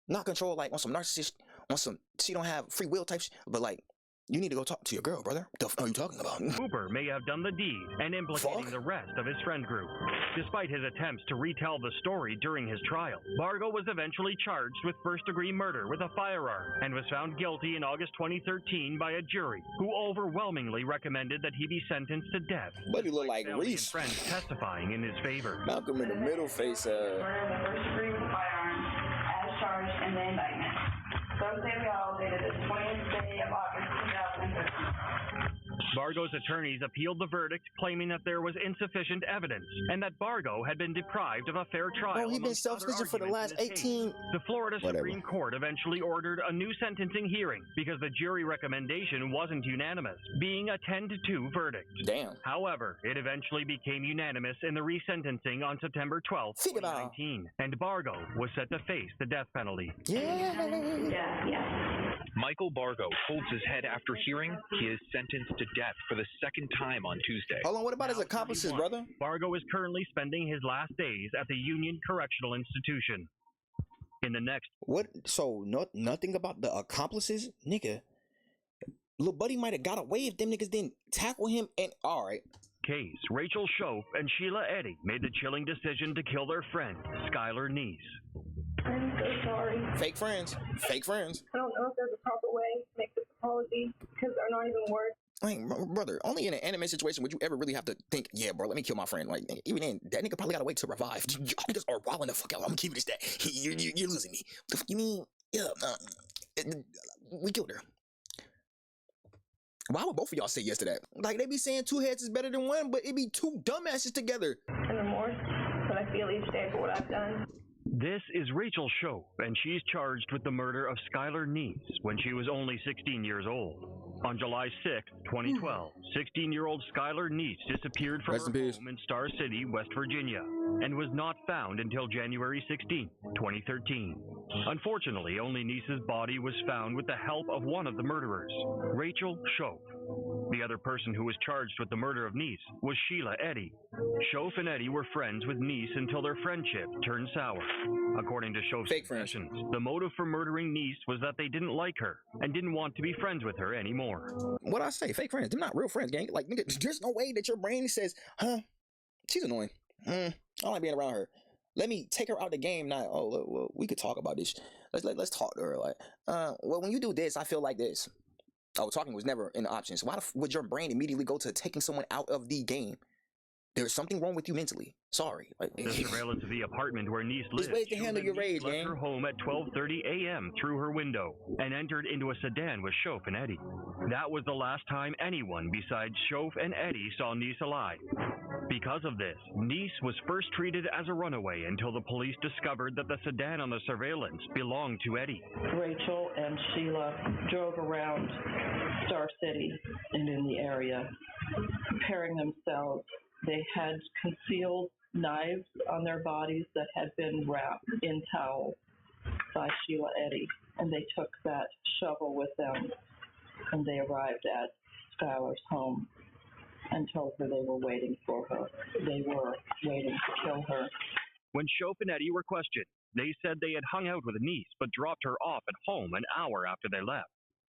Not control like on some narcissist, on some she don't have free will type shit, but like, you need to go talk to your girl, brother. What the f are you talking about? Hooper may have done the deed and implicating the rest of his friend group. Despite his attempts to retell the story during his trial, Bargo was eventually charged with first-degree murder with a firearm and was found guilty in August 2013 by a jury who overwhelmingly recommended that he be sentenced to death. But he looked like Reese. Friends testifying in his favor. Malcolm in the middle face. Murder with a first-degree firearm as charged in the indictment. So say we all dated the 20th day of August 2013. Bargo's attorneys appealed the verdict, claiming that there was insufficient evidence and that Bargo had been deprived of a fair trial. Bro, he's been self-snitching for the last 18... The Florida Supreme Court eventually ordered a new sentencing hearing because the jury recommendation wasn't unanimous, being a 10-2 verdict. Damn. However, it eventually became unanimous in the resentencing on September 12, 2019, and Bargo was set to face the death penalty. Michael Bargo holds his head after hearing he is sentenced to death for the second time on Tuesday. Hold on, what about his accomplices, brother? Bargo is currently spending his last days at the Union Correctional Institution. In the next... What? So, nothing about the accomplices? Nigga, little buddy might have got away if them niggas didn't tackle him and... Alright. Case, Rachel Schoaf and Sheila Eddy made the chilling decision to kill their friend, Skylar Neese. I'm so sorry. Fake friends. Fake friends. I don't know if there's a proper way to make this apology because they're not even words. Like, brother, only in an anime situation would you ever really have to think, yeah, bro, let me kill my friend. Like, even then, that nigga probably gotta wait to revive. Y'all niggas are wilding the fuck out. I'm gonna keep it as that. You're losing me. The fuck you mean? Yeah, we killed her. Why would both of y'all say yes to that? Like, they be saying two heads is better than one, but it be two dumbasses together. And remorse that I feel each day for what I've done. This is Rachel Schoaf, and she's charged with the murder of Skylar Neese when she was only 16 years old. On July 6, 2012, 16-year-old Skylar Neese disappeared from her home in Star City, West Virginia, and was not found until January 16, 2013. Unfortunately, only Neese's body was found with the help of one of the murderers, Rachel Schoaf. The other person who was charged with the murder of Neese was Sheila Eddy. Schoaf and Eddy were friends with Neese until their friendship turned sour. According to Schoaf's confessions, the motive for murdering Neese was that they didn't like her and didn't want to be friends with her anymore. What I say? Fake friends. They're not real friends, gang. Like, nigga, there's no way that your brain says, huh, she's annoying. I don't like being around her. Let me take her out the game. Now, well, we could talk about this. Let's talk to her. Like, well, when you do this, I feel like this. Oh, talking was never in the options. Why would your brain immediately go to taking someone out of the game? There's something wrong with you mentally. Sorry. Like, the surveillance of the apartment where Neese lived. There's ways to handle your rage, left her home at 12:30 a.m. through her window and entered into a sedan with Schoaf and Eddy. That was the last time anyone besides Schoaf and Eddy saw Neese alive. Because of this, Neese was first treated as a runaway until the police discovered that the sedan on the surveillance belonged to Eddy. Rachel and Sheila drove around Star City and in the area, preparing themselves. They had concealed knives on their bodies that had been wrapped in towels by Sheila Eddy, and they took that shovel with them, and they arrived at Skylar's home and told her they were waiting for her. They were waiting to kill her. When Schoaf and Eddy were questioned, they said they had hung out with Neese but dropped her off at home an hour after they left.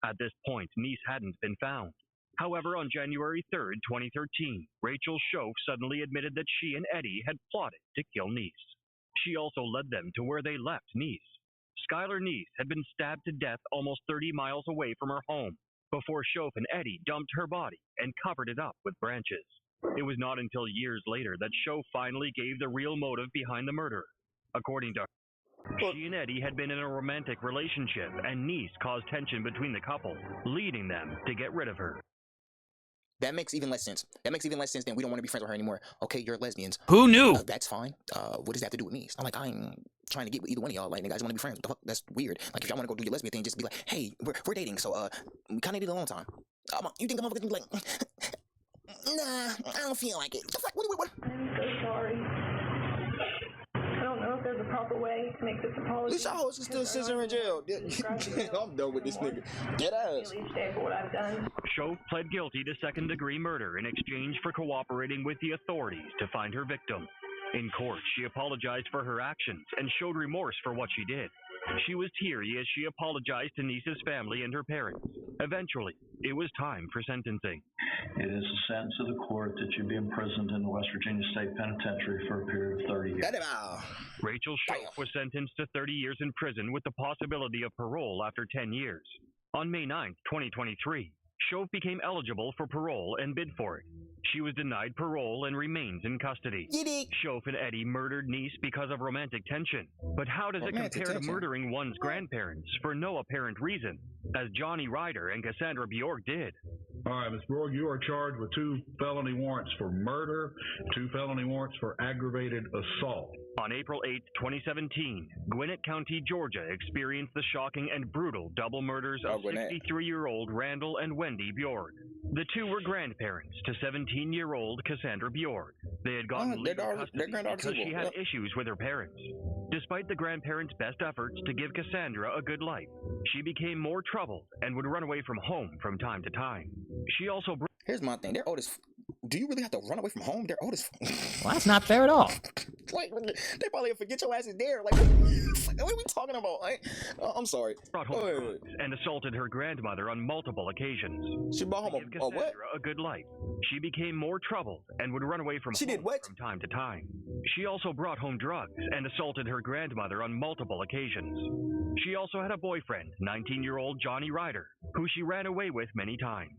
At this point, Neese hadn't been found. However, on January 3, 2013, Rachel Schoaf suddenly admitted that she and Eddy had plotted to kill Neese. She also led them to where they left Neese. Skylar Neese had been stabbed to death almost 30 miles away from her home before Schoaf and Eddy dumped her body and covered it up with branches. It was not until years later that Schoaf finally gave the real motive behind the murder. According to her, she and Eddy had been in a romantic relationship, and Neese caused tension between the couple, leading them to get rid of her. That makes even less sense. That makes even less sense than we don't want to be friends with her anymore. Okay, you're lesbians. Who knew? That's fine. What does that have to do with me? I'm like, I ain't trying to get with either one of y'all. Like, nigga, I just want to be friends. What the fuck? That's weird. Like, if y'all want to go do your lesbian thing, just be like, hey, we're dating, so we kind of need a long time. You think I'm gonna be like, nah, I don't feel like it. What the fuck? What? I'm so sorry. I don't know if there's a proper way to make this apology. At least y'all hoes is still scissor in jail. I'm done with this nigga. Get ass. Each day for what I've done. Schoaf pled guilty to second-degree murder in exchange for cooperating with the authorities to find her victim. In court, she apologized for her actions and showed remorse for what she did. She was teary as she apologized to Neese's family and her parents. Eventually, it was time for sentencing. It is the sentence of the court that you be imprisoned in the West Virginia State Penitentiary for a period of 30 years. Rachel Schoaf was sentenced to 30 years in prison with the possibility of parole after 10 years. On May 9, 2023, Schoaf became eligible for parole and bid for it. She was denied parole and remains in custody. Schoaf and Eddy murdered Neese because of romantic tension. But how does it compare to murdering one's grandparents for no apparent reason, as Johnny Ryder and Cassandra Bjork did? All right, Ms. Broad, you are charged with 2 felony warrants for murder, 2 felony warrants for aggravated assault. On April 8, 2017, Gwinnett County, Georgia experienced the shocking and brutal double murders of 63-year-old Randall and Wendy Bjorg. The two were grandparents to 17-year-old Cassandra Bjorg. They had gotten legal custody because she had issues with her parents. Despite the grandparents' best efforts to give Cassandra a good life, she became more troubled and would run away from home from time to time. She also... Here's my thing. They're old as... Do you really have to run away from home? They're old as... Well, that's not fair at all. Like, they probably forget your ass is there. Like, what are we talking about? I'm sorry. Brought home drugs and assaulted her grandmother on multiple occasions. She brought home a what? A good life. She became more troubled and would run away from home from time to time. She also brought home drugs and assaulted her grandmother on multiple occasions. She also had a boyfriend, 19-year-old Johnny Ryder, who she ran away with many times.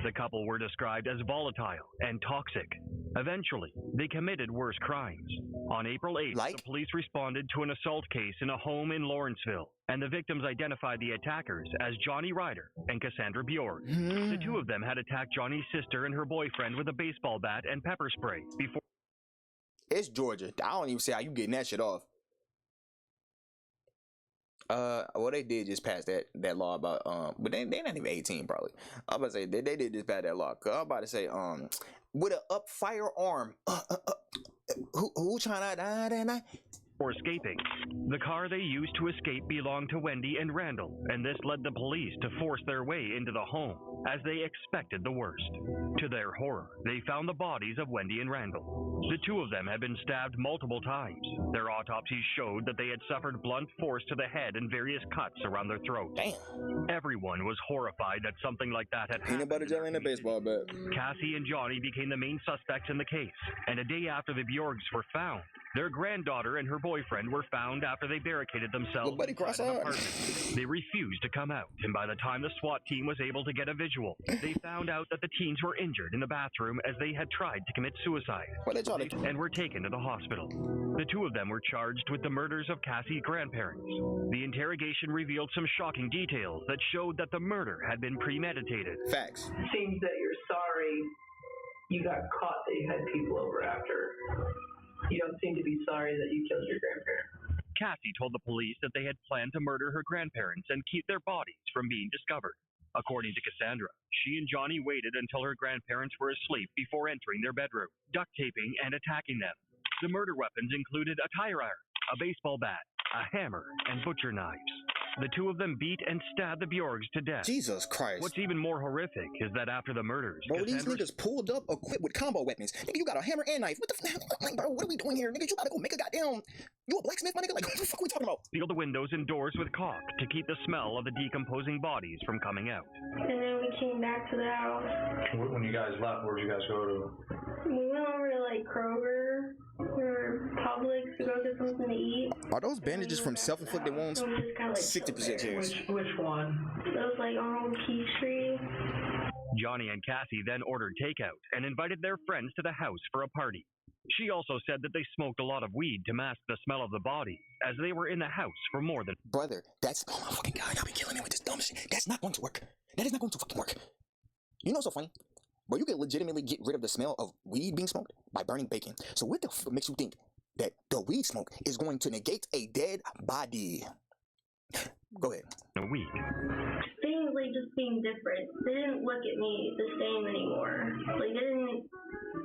The couple were described as volatile and toxic. Eventually, they committed worse crimes. On April 8th, the police responded to an assault case in a home in Lawrenceville, and the victims identified the attackers as Johnny Ryder and Cassandra Bjorg. The two of them had attacked Johnny's sister and her boyfriend with a baseball bat and pepper spray before... It's Georgia. I don't even see how you getting that shit off. Well, they did just pass that law about but they not even 18 probably. I'm about to say they did just pass that law. Cause I'm about to say with a firearm, who trying to or escaping. The car they used to escape belonged to Wendy and Randall, and this led the police to force their way into the home, as they expected the worst. To their horror, they found the bodies of Wendy and Randall. The two of them had been stabbed multiple times. Their autopsies showed that they had suffered blunt force to the head and various cuts around their throats. Damn. Everyone was horrified that something like that had happened. Peanut butter jelly and a baseball bat. Cassie and Johnny became the main suspects in the case, and a day after the Bjorgs were found, their granddaughter and her boyfriend were found after they barricaded themselves inside an apartment. They refused to come out, and by the time the SWAT team was able to get a visual, they found out that the teens were injured in the bathroom as they had tried to commit suicide, and were taken to the hospital. The two of them were charged with the murders of Cassie's grandparents. The interrogation revealed some shocking details that showed that the murder had been premeditated. Facts. It seems that you're sorry you got caught, that you had people over after. You don't seem to be sorry that you killed your grandparents. Cassie told the police that they had planned to murder her grandparents and keep their bodies from being discovered. According to Cassandra, she and Johnny waited until her grandparents were asleep before entering their bedroom, duct taping and attacking them. The murder weapons included a tire iron, a baseball bat, a hammer, and butcher knives. The two of them beat and stabbed the Bjorgs to death. Jesus Christ. What's even more horrific is that after the murders... Bro, these niggas pulled up equipped with combo weapons. Nigga, you got a hammer and knife. What the fuck? Like, bro, what are we doing here? Nigga, you gotta go make a goddamn... You a blacksmith, my nigga? Like, what the fuck are we talking about? Sealed the windows and doors with caulk to keep the smell of the decomposing bodies from coming out. And then we came back to the house. When you guys left, where'd you guys go to? We went over to, like, Kroger or Publix to go get something to eat. Are those bandages from self-inflicted wounds? 60% chance. Which one? Those, like, on Peachtree. Johnny and Cassie then ordered takeout and invited their friends to the house for a party. She also said that they smoked a lot of weed to mask the smell of the body, as they were in the house for more than... Brother, that's... Oh my fucking God, y'all be killing me with this dumb shit. That's not going to work. That is not going to fucking work. You know what's so funny? Bro, you can legitimately get rid of the smell of weed being smoked by burning bacon. So what the fuck makes you think that the weed smoke is going to negate a dead body? Go ahead. A weed. Things like just being different. They didn't look at me the same anymore. Like, they didn't...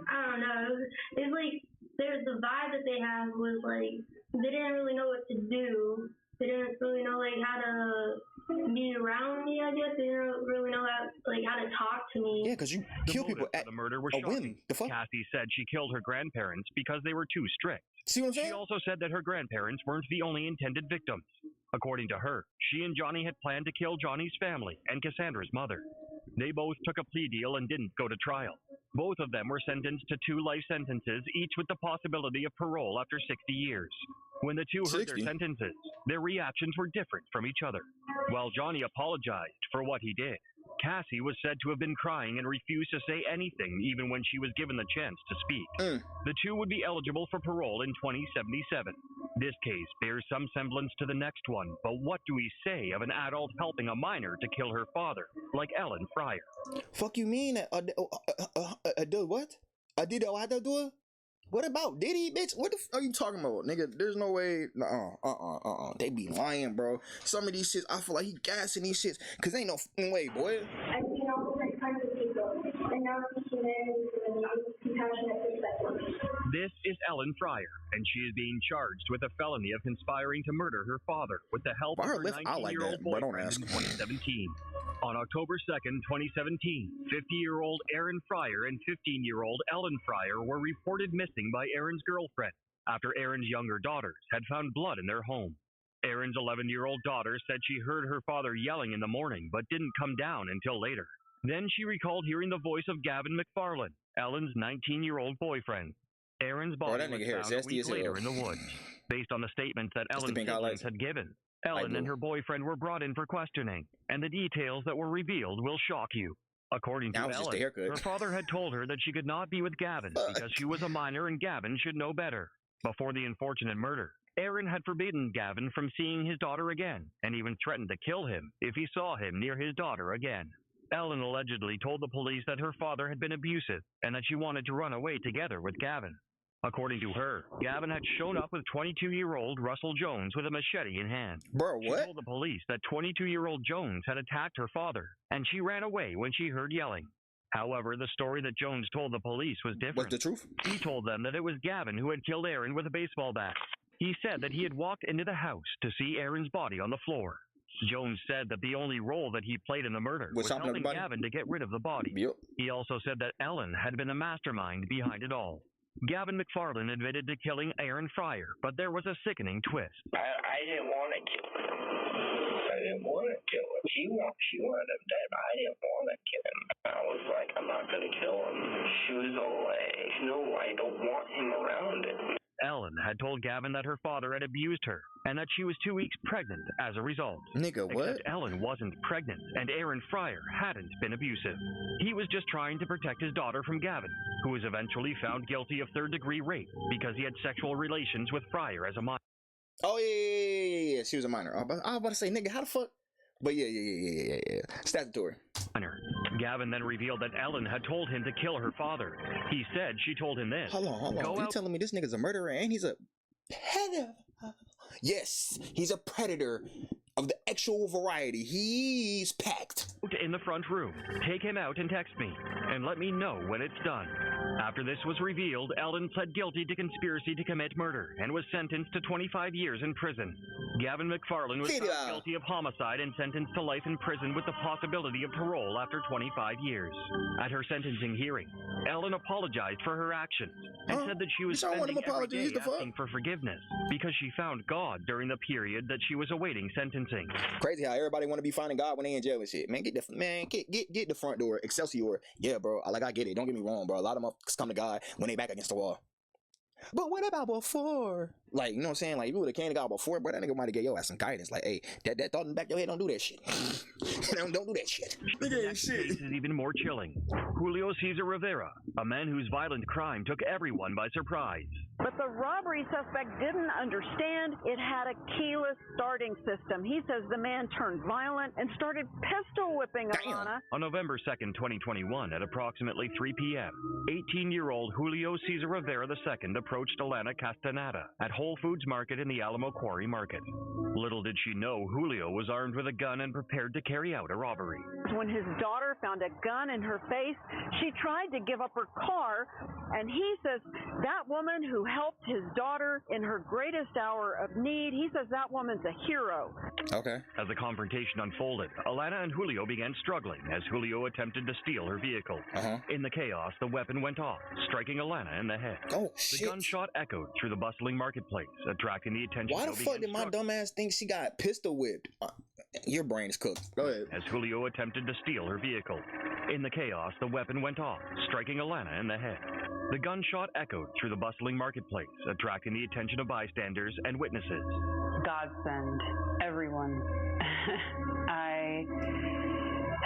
I don't know. It's like, there's the vibe that they have was like, they didn't really know what to do. They didn't really know, like, how to be around me, I guess. They didn't really know how, like, how to talk to me. Yeah, because you kill people at the murder was a whim. The fuck? Cassie said she killed her grandparents because they were too strict. See what I'm saying? She also said that her grandparents weren't the only intended victims. According to her, she and Johnny had planned to kill Johnny's family and Cassandra's mother. They both took a plea deal and didn't go to trial. Both of them were sentenced to 2 life sentences, each with the possibility of parole after 60 years. When the two heard their sentences, their reactions were different from each other. While Johnny apologized for what he did, Cassie was said to have been crying and refused to say anything even when she was given the chance to speak. The two would be eligible for parole in 2077. This case bears some semblance to the next one, but what do we say of an adult helping a minor to kill her father, like Ellen Fryer? Fuck you mean? What? What about Diddy, bitch? What the are you talking about, nigga? There's no way. They be lying, bro. Some of these shits, I feel like he gassing these shits, cause ain't no fucking way, boy. I've seen all different kinds of people, and now I'm humanity and compassionate perspective. This is Ellen Fryer, and she is being charged with a felony of conspiring to murder her father with the help of her 19-year-old boyfriend in 2017. On October 2nd, 2017, 50-year-old Aaron Fryer and 15-year-old Ellen Fryer were reported missing by Aaron's girlfriend after Aaron's younger daughters had found blood in their home. Aaron's 11-year-old daughter said she heard her father yelling in the morning but didn't come down until later. Then she recalled hearing the voice of Gavin McFarland, Ellen's 19-year-old boyfriend. Aaron's body was found a week later in the woods. Based on the statements that Ellen's siblings had given, Ellen and her boyfriend were brought in for questioning, and the details that were revealed will shock you. According to Ellen, her father had told her that she could not be with Gavin because she was a minor and Gavin should know better. Before the unfortunate murder, Aaron had forbidden Gavin from seeing his daughter again, and even threatened to kill him if he saw him near his daughter again. Ellen allegedly told the police that her father had been abusive and that she wanted to run away together with Gavin. According to her, Gavin had shown up with 22-year-old Russell Jones with a machete in hand. Bro, what? She told the police that 22-year-old Jones had attacked her father, and she ran away when she heard yelling. However, the story that Jones told the police was different. What's the truth? He told them that it was Gavin who had killed Aaron with a baseball bat. He said that he had walked into the house to see Aaron's body on the floor. Jones said that the only role that he played in the murder was helping Gavin to get rid of the body. Yep. He also said that Ellen had been the mastermind behind it all. Gavin McFarland admitted to killing Aaron Fryer, but there was a sickening twist. I didn't want to kill him. I didn't want to kill him. She wanted him dead. I didn't want to kill him. I was like, I'm not going to kill him. She was all like, no, I don't want him around it. Ellen had told Gavin that her father had abused her and that she was 2 weeks pregnant as a result. Nigga, what? Except Ellen wasn't pregnant and Aaron Fryer hadn't been abusive. He was just trying to protect his daughter from Gavin, who was eventually found guilty of third-degree rape because he had sexual relations with Fryer as a minor. Oh, yeah. She was a minor. I was about to say, nigga, how the fuck? But yeah. Statutory. Gavin then revealed that Ellen had told him to kill her father. He said she told him this. Hold on. You telling me this nigga's a murderer and he's a predator? Yes, he's a predator of the actual variety. He's packed. In the front room. Take him out and text me, and let me know when it's done. After this was revealed, Ellen pled guilty to conspiracy to commit murder and was sentenced to 25 years in prison. Gavin McFarland was found guilty of homicide and sentenced to life in prison with the possibility of parole after 25 years. At her sentencing hearing, Ellen apologized for her actions and said that she was spending every day asking for forgiveness because she found God during the period that she was awaiting sentencing. Crazy how everybody want to be finding God when they in jail and shit. Man, get the front door, Excelsior. Yeah, bro. I get it. Don't get me wrong, bro. A lot of motherfuckers come to God when they back against the wall. But what about before? Like, you know what I'm saying? Like, if you would have came to God before, bro, that nigga might have gave your ass some guidance. Like, hey, that thought in the back of your head, don't do that shit. don't do that shit. Nigga, shit. This is even more chilling. Julio Cesar Rivera, a man whose violent crime took everyone by surprise. But the robbery suspect didn't understand it had a keyless starting system. He says the man turned violent and started pistol whipping Alana. On November 2nd, 2021, at approximately 3 p.m., 18-year-old Julio Cesar Rivera II approached Alana Castaneda at Whole Foods Market in the Alamo Quarry Market. Little did she know Julio was armed with a gun and prepared to carry out a robbery. When his daughter found a gun in her face, she tried to give up her car, and he says that woman who helped his daughter in her greatest hour of need, he says that woman's a hero. Okay. As the confrontation unfolded, Alana and Julio began struggling as Julio attempted to steal her vehicle. In the chaos, the weapon went off, striking Alana in the head. Oh, shit. The gunshot echoed through the bustling marketplace, attracting the attention. Why the fuck did my dumb ass think she got pistol whipped? Your brain is cooked. Go ahead. As Julio attempted to steal her vehicle. In the chaos, the weapon went off, striking Alana in the head. The gunshot echoed through the bustling marketplace, attracting the attention of bystanders and witnesses. God send everyone. I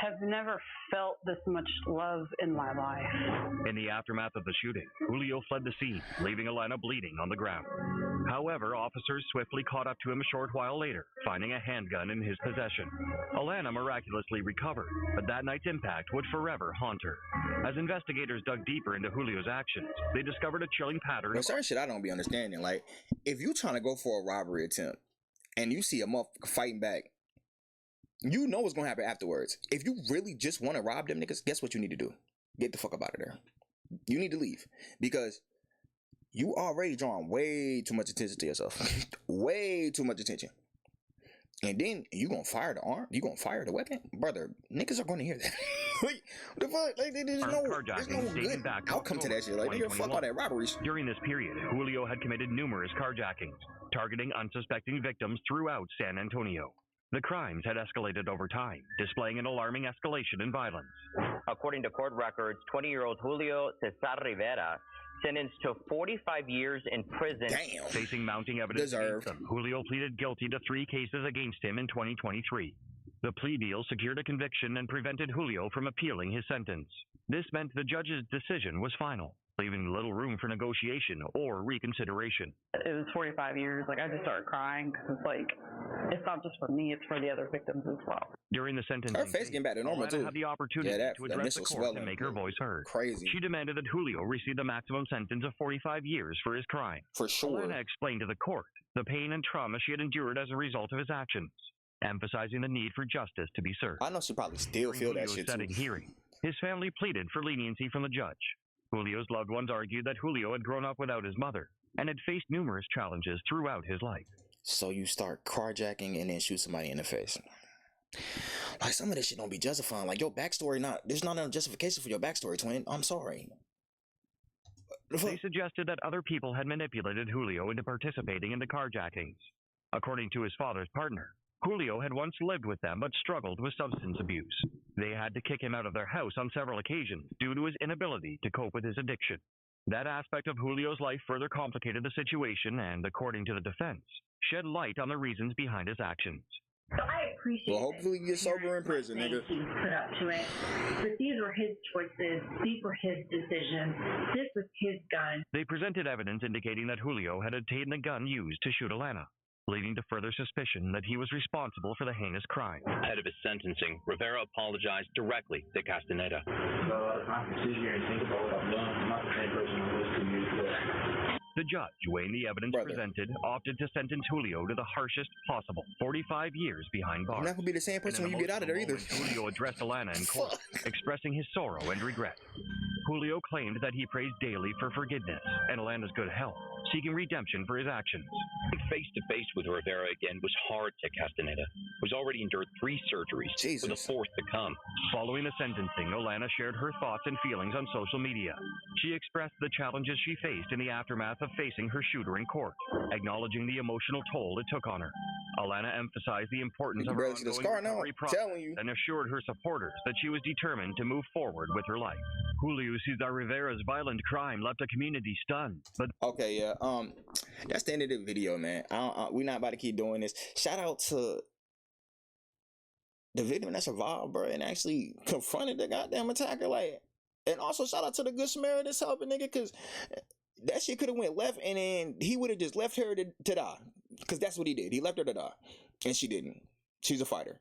have never felt this much love in my life. In the aftermath of the shooting, Julio fled the scene, leaving Alana bleeding on the ground. However, officers swiftly caught up to him a short while later, finding a handgun in his possession. Alana miraculously recovered, but that night's impact would forever haunt her. As investigators dug deeper into Julio's actions, they discovered a chilling pattern. There's certain shit I don't be understanding. Like, if you trying to go for a robbery attempt and you see a motherfucker fighting back, you know what's gonna happen afterwards. If you really just want to rob them niggas, guess what you need to do? Get the fuck up out of there. You need to leave, because you already drawing way too much attention to yourself. Way too much attention. And then you gonna fire the arm? You gonna fire the weapon? Brother, niggas are gonna hear that. What the fuck? Like, there's no good outcome to that shit. Like, nigga, fuck all that robberies. During this period, Julio had committed numerous carjackings, targeting unsuspecting victims throughout San Antonio. The crimes had escalated over time, displaying an alarming escalation in violence. According to court records, 20-year-old Julio Cesar Rivera sentenced to 45 years in prison. Damn. Facing mounting evidence against him, Julio pleaded guilty to 3 cases against him in 2023. The plea deal secured a conviction and prevented Julio from appealing his sentence. This meant the judge's decision was final, leaving little room for negotiation or reconsideration. It was 45 years. Like, I just started crying because it's like, it's not just for me, it's for the other victims as well. During the sentencing, her face getting back to normal too. Had the opportunity to address the court and make her voice heard. Crazy. She demanded that Julio receive the maximum sentence of 45 years for his crime. For sure. Alana explained to the court the pain and trauma she had endured as a result of his actions, emphasizing the need for justice to be served. I know she probably still feel that shit too. Hearing, his family pleaded for leniency from the judge. Julio's loved ones argued that Julio had grown up without his mother and had faced numerous challenges throughout his life. So you start carjacking and then shoot somebody in the face. Like, some of this shit don't be justifying. Like, your backstory, there's not enough justification for your backstory, twin. I'm sorry. They suggested that other people had manipulated Julio into participating in the carjackings. According to his father's partner, Julio had once lived with them but struggled with substance abuse. They had to kick him out of their house on several occasions due to his inability to cope with his addiction. That aspect of Julio's life further complicated the situation and, according to the defense, shed light on the reasons behind his actions. So I appreciate. Well, hopefully you get sober in prison, nigga. He put up to it, but these were his choices. These were his decisions. This was his gun. They presented evidence indicating that Julio had obtained the gun used to shoot Alana, leading to further suspicion that he was responsible for the heinous crime. Ahead of his sentencing, Rivera apologized directly to Castaneda. I can sit here and think about what I've done. I'm not the same person I was 2 years ago. The judge, weighing the evidence presented, opted to sentence Julio to the harshest possible, 45 years behind bars. You're not going to be the same person when you get out of there either. Julio addressed Alana in court, expressing his sorrow and regret. Julio claimed that he prays daily for forgiveness and Alana's good health, seeking redemption for his actions. Face-to-face with Rivera again was hard to Castaneda, who's already endured 3 surgeries, with a 4th to come. Following the sentencing, Alana shared her thoughts and feelings on social media. She expressed the challenges she faced in the aftermath of facing her shooter in court, acknowledging the emotional toll it took on her. Alana emphasized the importance of her ongoing recovery process and assured her supporters that she was determined to move forward with her life. Julio Cesar Rivera's violent crime left a community stunned. But okay, yeah, that's the end of the video, man. We're not about to keep doing this. Shout out to the victim that survived, bro, and actually confronted the goddamn attacker, like. And also shout out to the Good Samaritan's helping, nigga, because that shit could have went left, and then he would have just left her to die, because that's what he did. He left her to die, and she didn't. She's a fighter.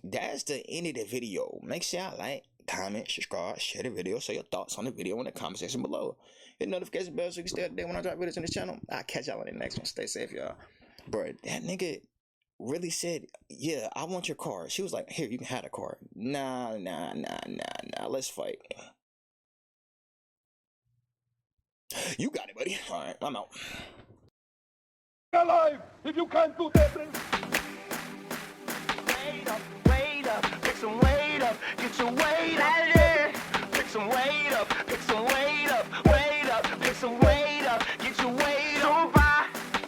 That's the end of the video. Make sure y'all like, comment, subscribe, share the video, share your thoughts on the video in the comment section below. Hit the notification bell so you can stay up to date when I drop videos on this channel. I'll catch y'all on the next one. Stay safe, y'all. Bro, that nigga really said, yeah, I want your card. She was like, here, you can have a card. Nah, let's fight. You got it, buddy. All right, I'm out. Alive, if you can't do that, then... Wait up, pick some weight up, get your weight out of there. Pick some weight up, pick some weight up, pick some weight up, get your weight up.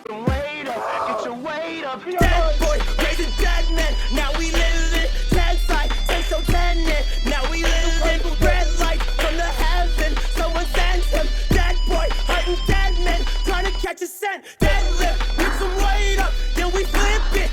Weight up, get your weight up. Dead boy, raising dead men. Now we live in 10 side, 10 so 10 it. Now we live in red light from the heaven. Someone sends him. Dead boy, hunting dead men, trying to catch a scent. Deadlift, pick some weight up, then we flip it.